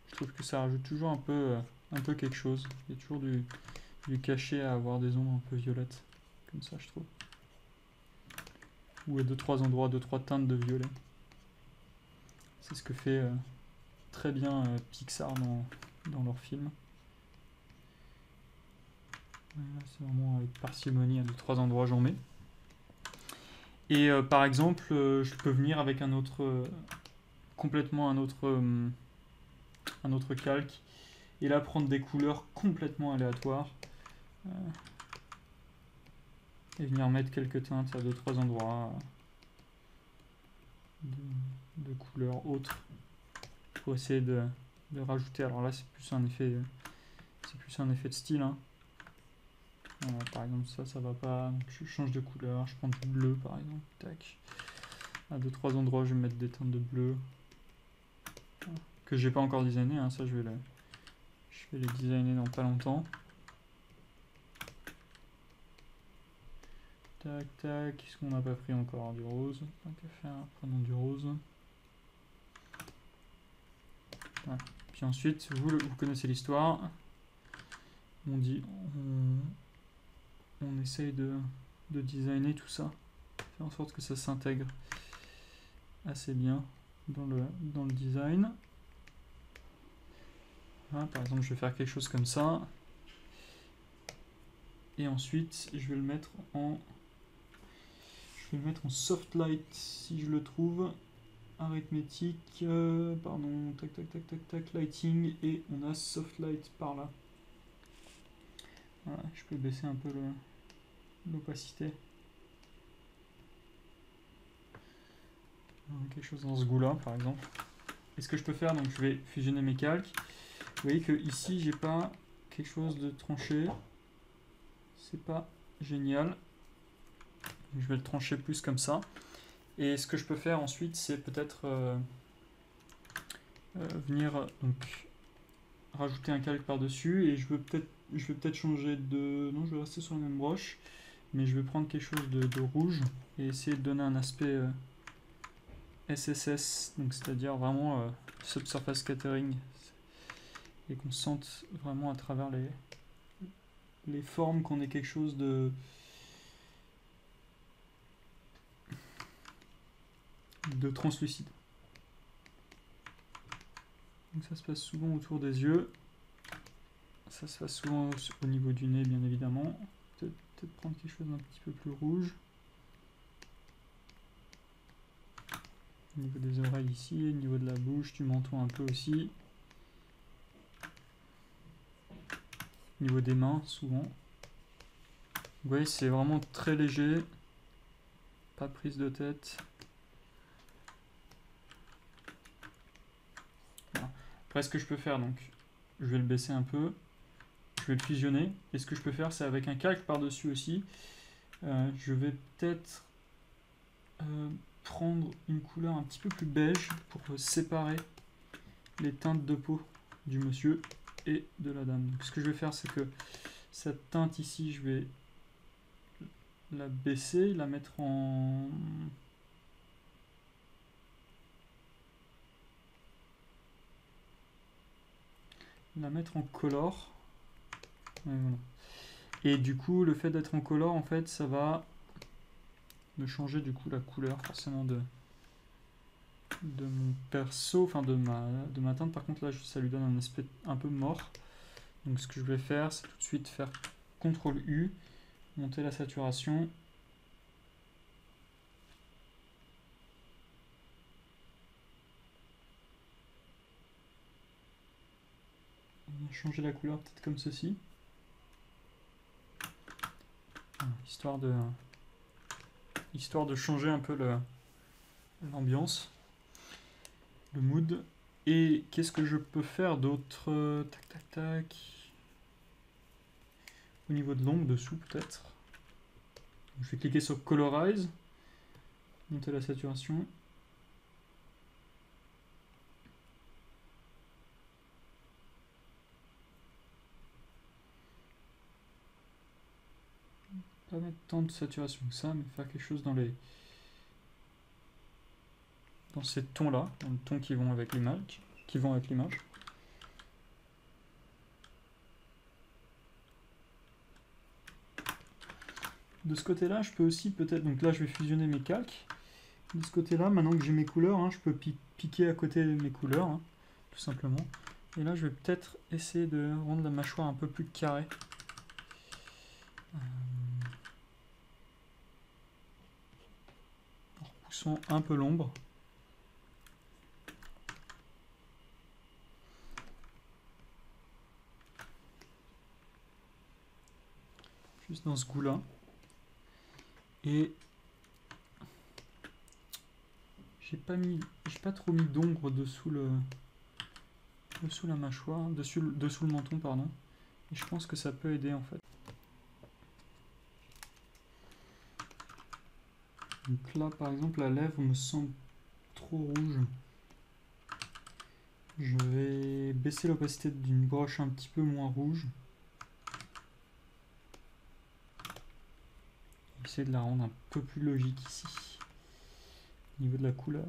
Je trouve que ça rajoute toujours un peu quelque chose. Il y a toujours du cachet à avoir des ombres un peu violettes. Comme ça, je trouve. Ou à 2-3 endroits, 2-3 teintes de violet. C'est ce que fait très bien Pixar dans leurs films. C'est vraiment avec parcimonie à 2-3 endroits j'en mets. Et par exemple, je peux venir avec complètement un autre un autre calque, et là prendre des couleurs complètement aléatoires, et venir mettre quelques teintes à 2-3 endroits de couleurs autres, pour essayer de rajouter. Alors là c'est plus un effet de style, hein. Par exemple ça va pas, donc je change de couleur, je prends du bleu par exemple, tac. À 2-3 endroits je vais mettre des teintes de bleu, que j'ai pas encore designé, hein. Ça je vais les designer dans pas longtemps. Tac tac, qu'est-ce qu'on n'a pas pris encore? Du rose, tant qu'à faire, prenons du rose. Voilà. Puis ensuite, vous connaissez l'histoire. On essaye de designer tout ça, faire en sorte que ça s'intègre assez bien dans le design. Voilà, par exemple, je vais faire quelque chose comme ça. Et ensuite, je vais le mettre en soft light si je le trouve. Arithmétique, pardon, tac tac tac tac tac, lighting, et on a soft light par là. Voilà, je peux baisser un peu l'opacité. Quelque chose dans ce goût-là, par exemple. Et ce que je peux faire, donc je vais fusionner mes calques. Vous voyez que ici, j'ai pas quelque chose de tranché. C'est pas génial. Je vais le trancher plus comme ça. Et ce que je peux faire ensuite, c'est peut-être venir donc rajouter un calque par-dessus. Et je vais peut-être changer de... Non, je vais rester sur la même broche. Mais je vais prendre quelque chose de rouge et essayer de donner un aspect SSS, donc c'est-à-dire vraiment subsurface scattering, et qu'on sente vraiment à travers les formes qu'on ait quelque chose de translucide. Donc ça se passe souvent autour des yeux, ça se passe souvent au niveau du nez bien évidemment. Peut-être prendre quelque chose d'un petit peu plus rouge. Au niveau des oreilles ici, au niveau de la bouche, du menton un peu aussi. Au niveau des mains, souvent. Vous voyez, c'est vraiment très léger. Pas de prise de tête. Voilà. Après, ce que je peux faire, donc, je vais le baisser un peu. Je vais le fusionner. Et ce que je peux faire, c'est avec un calque par-dessus aussi. Je vais peut-être prendre une couleur un petit peu plus beige pour séparer les teintes de peau du monsieur et de la dame. Donc, ce que je vais faire, c'est que cette teinte ici, je vais la baisser, la mettre en... color. Et, voilà. Et du coup, le fait d'être en color, en fait, ça va me changer du coup la couleur forcément de mon perso, enfin de ma teinte. Par contre là ça lui donne un aspect un peu mort. Donc ce que je vais faire, c'est tout de suite faire CTRL U, monter la saturation. Changer la couleur peut-être comme ceci. Histoire de changer un peu l'ambiance, le mood. Et qu'est-ce que je peux faire d'autre? Tac tac tac. Au niveau de l'ombre dessous peut-être. Je vais cliquer sur Colorize, monter la saturation. Pas mettre tant de saturation que ça, mais faire quelque chose dans ces tons là, dans les tons qui vont avec l'image, De ce côté là, je peux aussi peut-être, donc là je vais fusionner mes calques. De ce côté là, maintenant que j'ai mes couleurs, hein, je peux piquer à côté de mes couleurs, hein, tout simplement. Et là je vais peut-être essayer de rendre la mâchoire un peu plus carrée. En repoussant un peu l'ombre. plus dans ce goût-là. Et j'ai pas trop mis d'ombre dessous la mâchoire, dessous le menton, pardon. Et je pense que ça peut aider en fait. Donc là, par exemple, la lèvre me semble trop rouge. Je vais baisser l'opacité d'une broche un petit peu moins rouge. Essayer de la rendre un peu plus logique ici, au niveau de la couleur.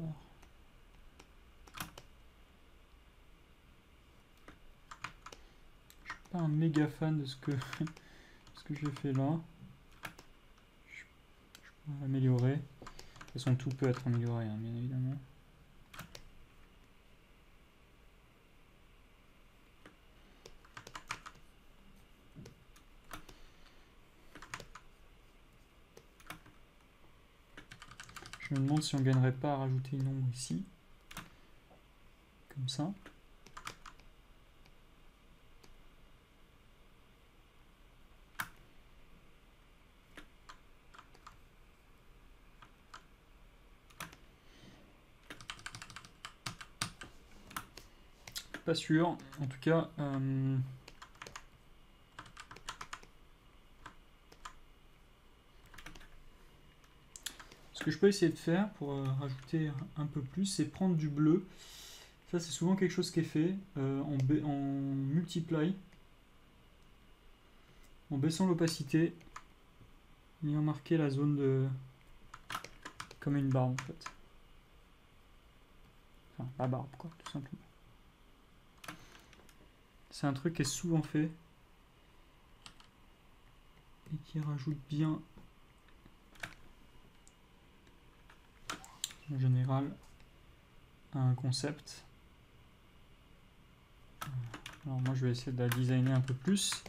Je suis pas un méga fan de ce que j'ai fait là. Je peux améliorer. De toute façon, tout peut être amélioré, hein, bien évidemment. Je me demande si on gagnerait pas à rajouter une ombre ici. Comme ça. Pas sûr. En tout cas, ce que je peux essayer de faire pour rajouter un peu plus, c'est prendre du bleu. Ça, c'est souvent quelque chose qui est fait en multiply, en baissant l'opacité et en marquer la zone de comme une barbe en fait. Enfin, la barbe quoi, tout simplement. C'est un truc qui est souvent fait et qui rajoute bien en général à un concept. Alors moi je vais essayer de la designer un peu plus.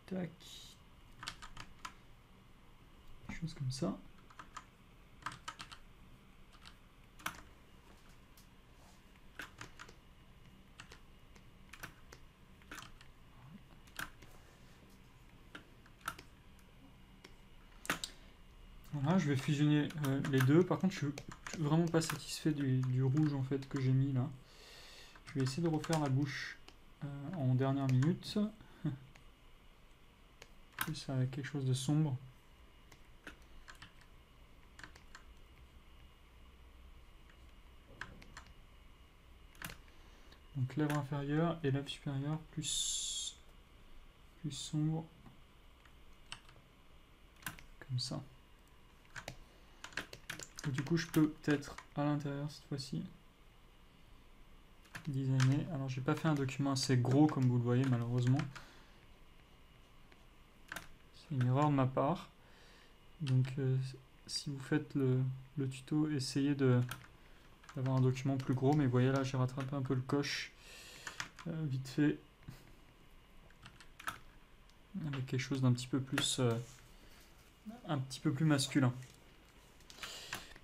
Tac. Quelque chose comme ça. Voilà, je vais fusionner les deux. Par contre, je suis vraiment pas satisfait du rouge en fait que j'ai mis là. Je vais essayer de refaire la bouche en dernière minute. Plus avec quelque chose de sombre. Donc lèvre inférieure et lèvre supérieure plus sombre. Comme ça. Et du coup, je peux peut-être à l'intérieur cette fois-ci designer. Alors, j'ai pas fait un document assez gros comme vous le voyez malheureusement. C'est une erreur de ma part. Donc, si vous faites le tuto, essayez d'avoir un document plus gros. Mais vous voyez là, j'ai rattrapé un peu le coche vite fait. Avec quelque chose d'un petit peu plus masculin.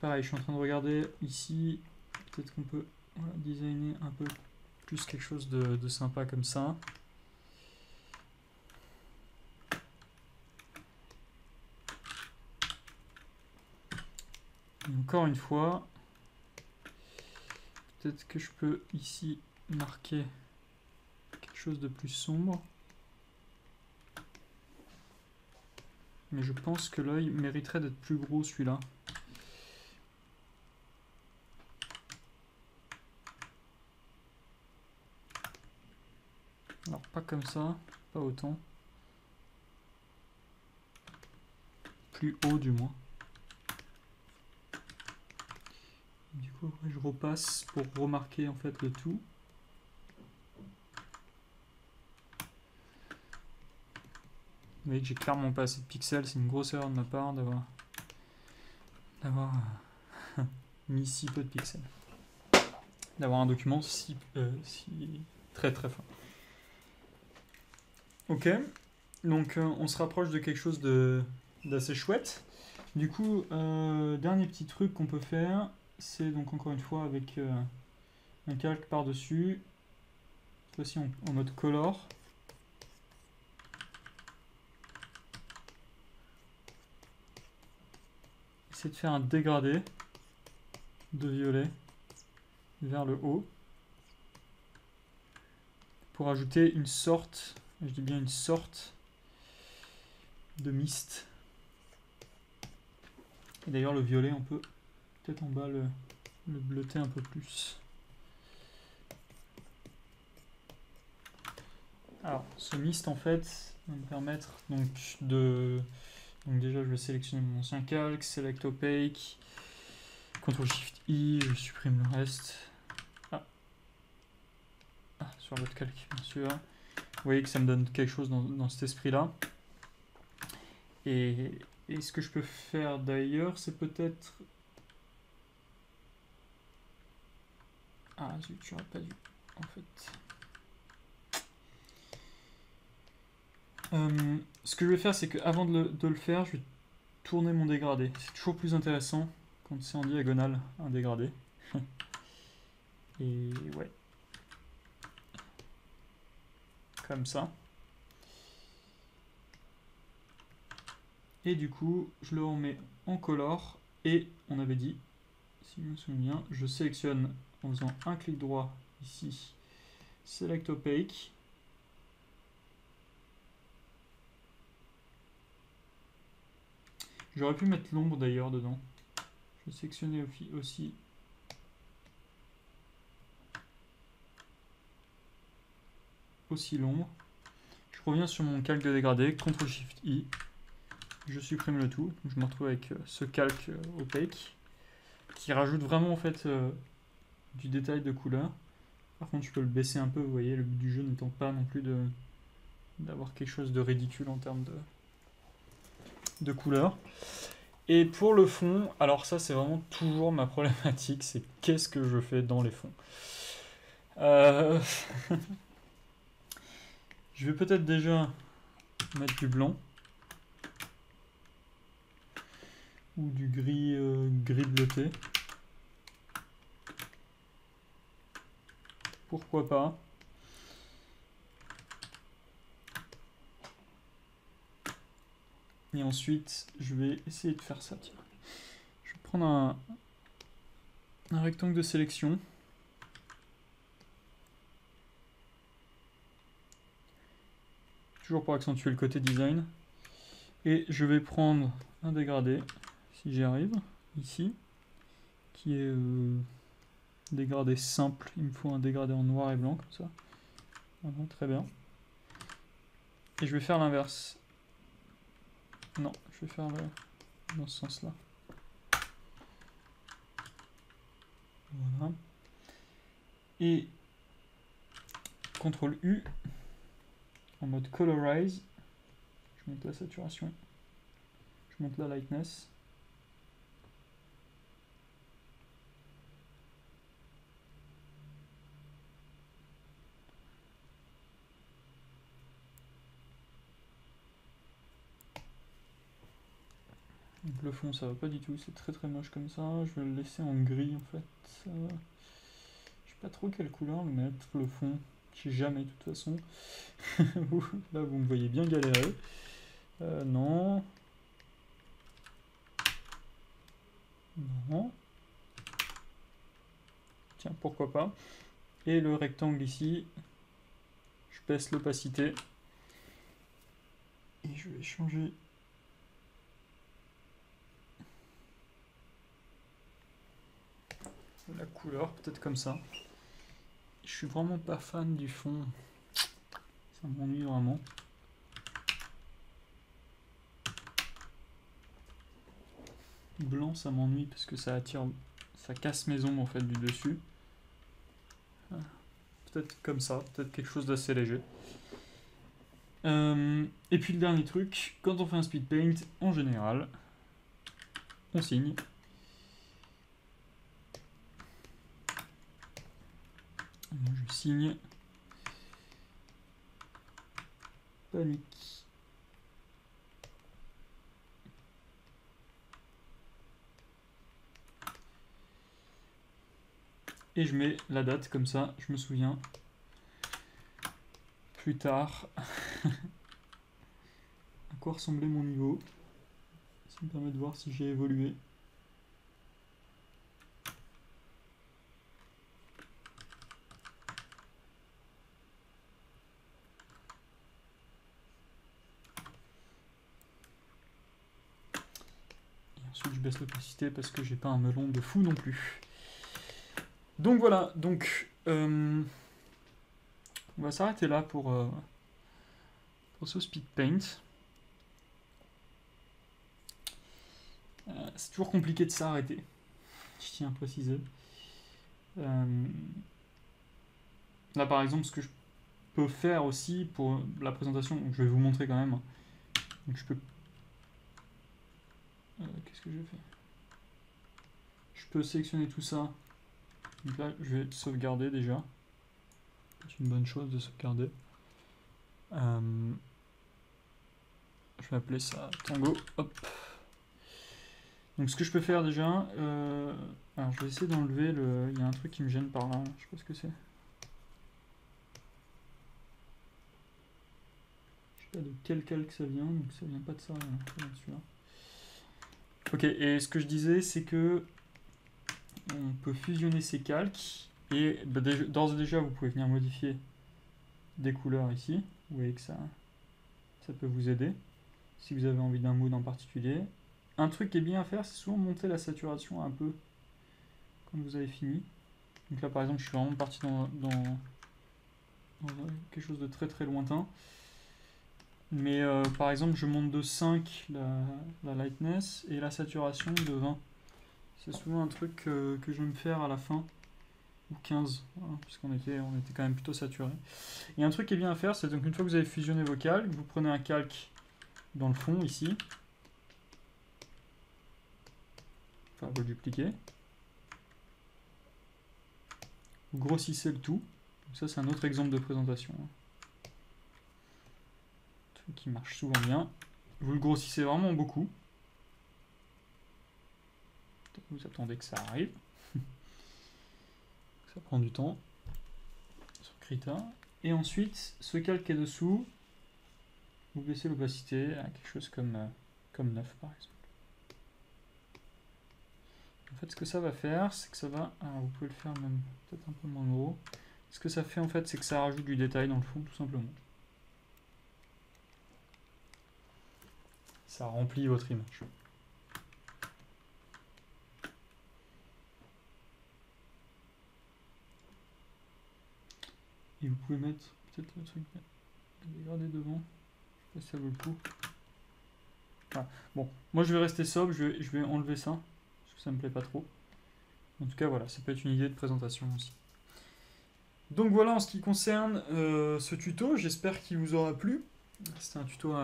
Pareil, je suis en train de regarder ici. Peut-être qu'on peut designer un peu plus quelque chose de sympa comme ça. Et encore une fois, peut-être que je peux ici marquer quelque chose de plus sombre. Mais je pense que l'œil mériterait d'être plus gros celui-là. Alors pas comme ça, pas autant. Plus haut du moins. Du coup après je repasse pour remarquer en fait le tout. Vous voyez que j'ai clairement pas assez de pixels, c'est une grosse erreur de ma part d'avoir mis si peu de pixels. D'avoir un document si très très fin. Ok, donc on se rapproche de quelque chose d'assez chouette. Du coup, dernier petit truc qu'on peut faire, c'est donc encore une fois avec un calque par-dessus, cette fois-ci en mode color. essayer de faire un dégradé de violet vers le haut pour ajouter une sorte, je dis bien une sorte de mist. Et d'ailleurs le violet on peut peut-être en bas le bleuter un peu plus. Alors ce mist en fait va me permettre donc donc déjà je vais sélectionner mon ancien calque, select opaque, CTRL SHIFT I, je supprime le reste. Sur votre calque bien sûr. Vous voyez que ça me donne quelque chose dans cet esprit là. Et ce que je peux faire d'ailleurs, c'est peut-être... Ah zut, j'aurais pas dû, en fait. Ce que je vais faire, c'est qu'avant de le faire, je vais tourner mon dégradé. C'est toujours plus intéressant quand c'est en diagonale, un dégradé. Et ouais. Comme ça. Et du coup, je le remets en color. Et on avait dit, si je me souviens bien, je sélectionne en faisant un clic droit ici, Select Opaque. J'aurais pu mettre l'ombre d'ailleurs dedans. Je vais sélectionner aussi l'ombre. Je reviens sur mon calque de dégradé, CTRL SHIFT I. Je supprime le tout. Je me retrouve avec ce calque opaque qui rajoute vraiment en fait du détail de couleur. Par contre, je peux le baisser un peu. Vous voyez, le but du jeu n'étant pas non plus d'avoir quelque chose de ridicule en termes de couleur. Et pour le fond, alors ça c'est vraiment toujours ma problématique, c'est qu'est-ce que je fais dans les fonds. Je vais peut-être déjà mettre du blanc ou du gris, gris bleuté. Pourquoi pas. Et ensuite, je vais essayer de faire ça. Tiens. Je vais prendre un rectangle de sélection. Toujours pour accentuer le côté design. Et je vais prendre un dégradé, si j'y arrive, ici, qui est dégradé simple. Il me faut un dégradé en noir et blanc, comme ça. Voilà, très bien. Et je vais faire l'inverse. Non, je vais faire dans ce sens-là. Voilà. Et CTRL U en mode colorize. Je monte la saturation. Je monte la lightness. Donc le fond ça va pas du tout, c'est très très moche comme ça. Je vais le laisser en gris en fait. Je sais pas trop quelle couleur le mettre, le fond. Je sais jamais de toute façon. Là vous me voyez bien galérer. Non. Non. Tiens, pourquoi pas. Et le rectangle ici, je baisse l'opacité. Et je vais changer la couleur, peut-être comme ça. Je suis vraiment pas fan du fond. Ça m'ennuie vraiment. Blanc, ça m'ennuie parce que ça attire, ça casse mes ombres en fait du dessus. Peut-être comme ça, peut-être quelque chose d'assez léger. Et puis le dernier truc, quand on fait un speed paint, en général, on signe. Moi je signe. Panique. Et je mets la date comme ça, je me souviens. Plus tard. À quoi ressemblait mon niveau. Ça me permet de voir si j'ai évolué. Ensuite je baisse l'opacité parce que j'ai pas un melon de fou non plus. Donc voilà, donc on va s'arrêter là pour ce speed paint. C'est toujours compliqué de s'arrêter, je tiens à préciser. Là par exemple, ce que je peux faire aussi pour la présentation, donc je vais vous montrer quand même. Donc je peux... qu'est-ce que je fais? Je peux sélectionner tout ça. Donc là, je vais sauvegarder déjà. C'est une bonne chose de sauvegarder. Je vais appeler ça Tango. Hop. Donc ce que je peux faire déjà... alors je vais essayer d'enlever le... Il y a un truc qui me gêne par là. Je sais pas ce que c'est. Je sais pas de quel calque ça vient. Donc ça vient pas de ça. Celui-là. Ok, et ce que je disais, c'est que on peut fusionner ces calques et bah, d'ores et déjà vous pouvez venir modifier des couleurs ici. Vous voyez que ça peut vous aider si vous avez envie d'un mood en particulier. Un truc qui est bien à faire, c'est souvent monter la saturation un peu quand vous avez fini. Donc là par exemple je suis vraiment parti dans quelque chose de très très lointain. Mais par exemple je monte de 5 la lightness et la saturation de 20. C'est souvent un truc que j'aime faire à la fin, ou 15, voilà, puisqu'on était quand même plutôt saturé. Et un truc qui est bien à faire, c'est donc une fois que vous avez fusionné vos calques, vous prenez un calque dans le fond ici, enfin vous le dupliquez, vous grossissez le tout. Donc ça c'est un autre exemple de présentation. Un truc qui marche souvent bien. Vous le grossissez vraiment beaucoup. Vous attendez que ça arrive. Ça prend du temps sur Krita. Et ensuite, ce calque est dessous, vous baissez l'opacité à quelque chose comme 9 par exemple. En fait, ce que ça va faire, c'est que ça va... Alors, vous pouvez le faire même peut-être un peu moins gros. Ce que ça fait en fait, c'est que ça rajoute du détail dans le fond, tout simplement. Ça remplit votre image. Et vous pouvez mettre peut-être le truc de dégrader devant. Je sais pas si ça vaut le coup. Voilà. Bon, moi je vais rester sobre, je vais enlever ça, parce que ça me plaît pas trop. En tout cas, voilà, ça peut être une idée de présentation aussi. Donc voilà en ce qui concerne ce tuto, j'espère qu'il vous aura plu. C'était un tuto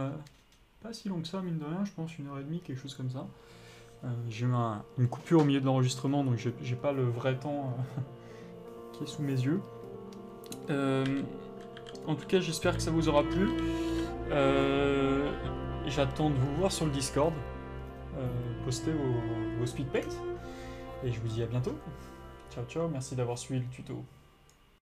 pas si long que ça, mine de rien, je pense 1h30, quelque chose comme ça. J'ai eu une coupure au milieu de l'enregistrement, donc j'ai pas le vrai temps qui est sous mes yeux. En tout cas, j'espère que ça vous aura plu. J'attends de vous voir sur le Discord, poster vos speed paints. Et je vous dis à bientôt. Ciao ciao, merci d'avoir suivi le tuto.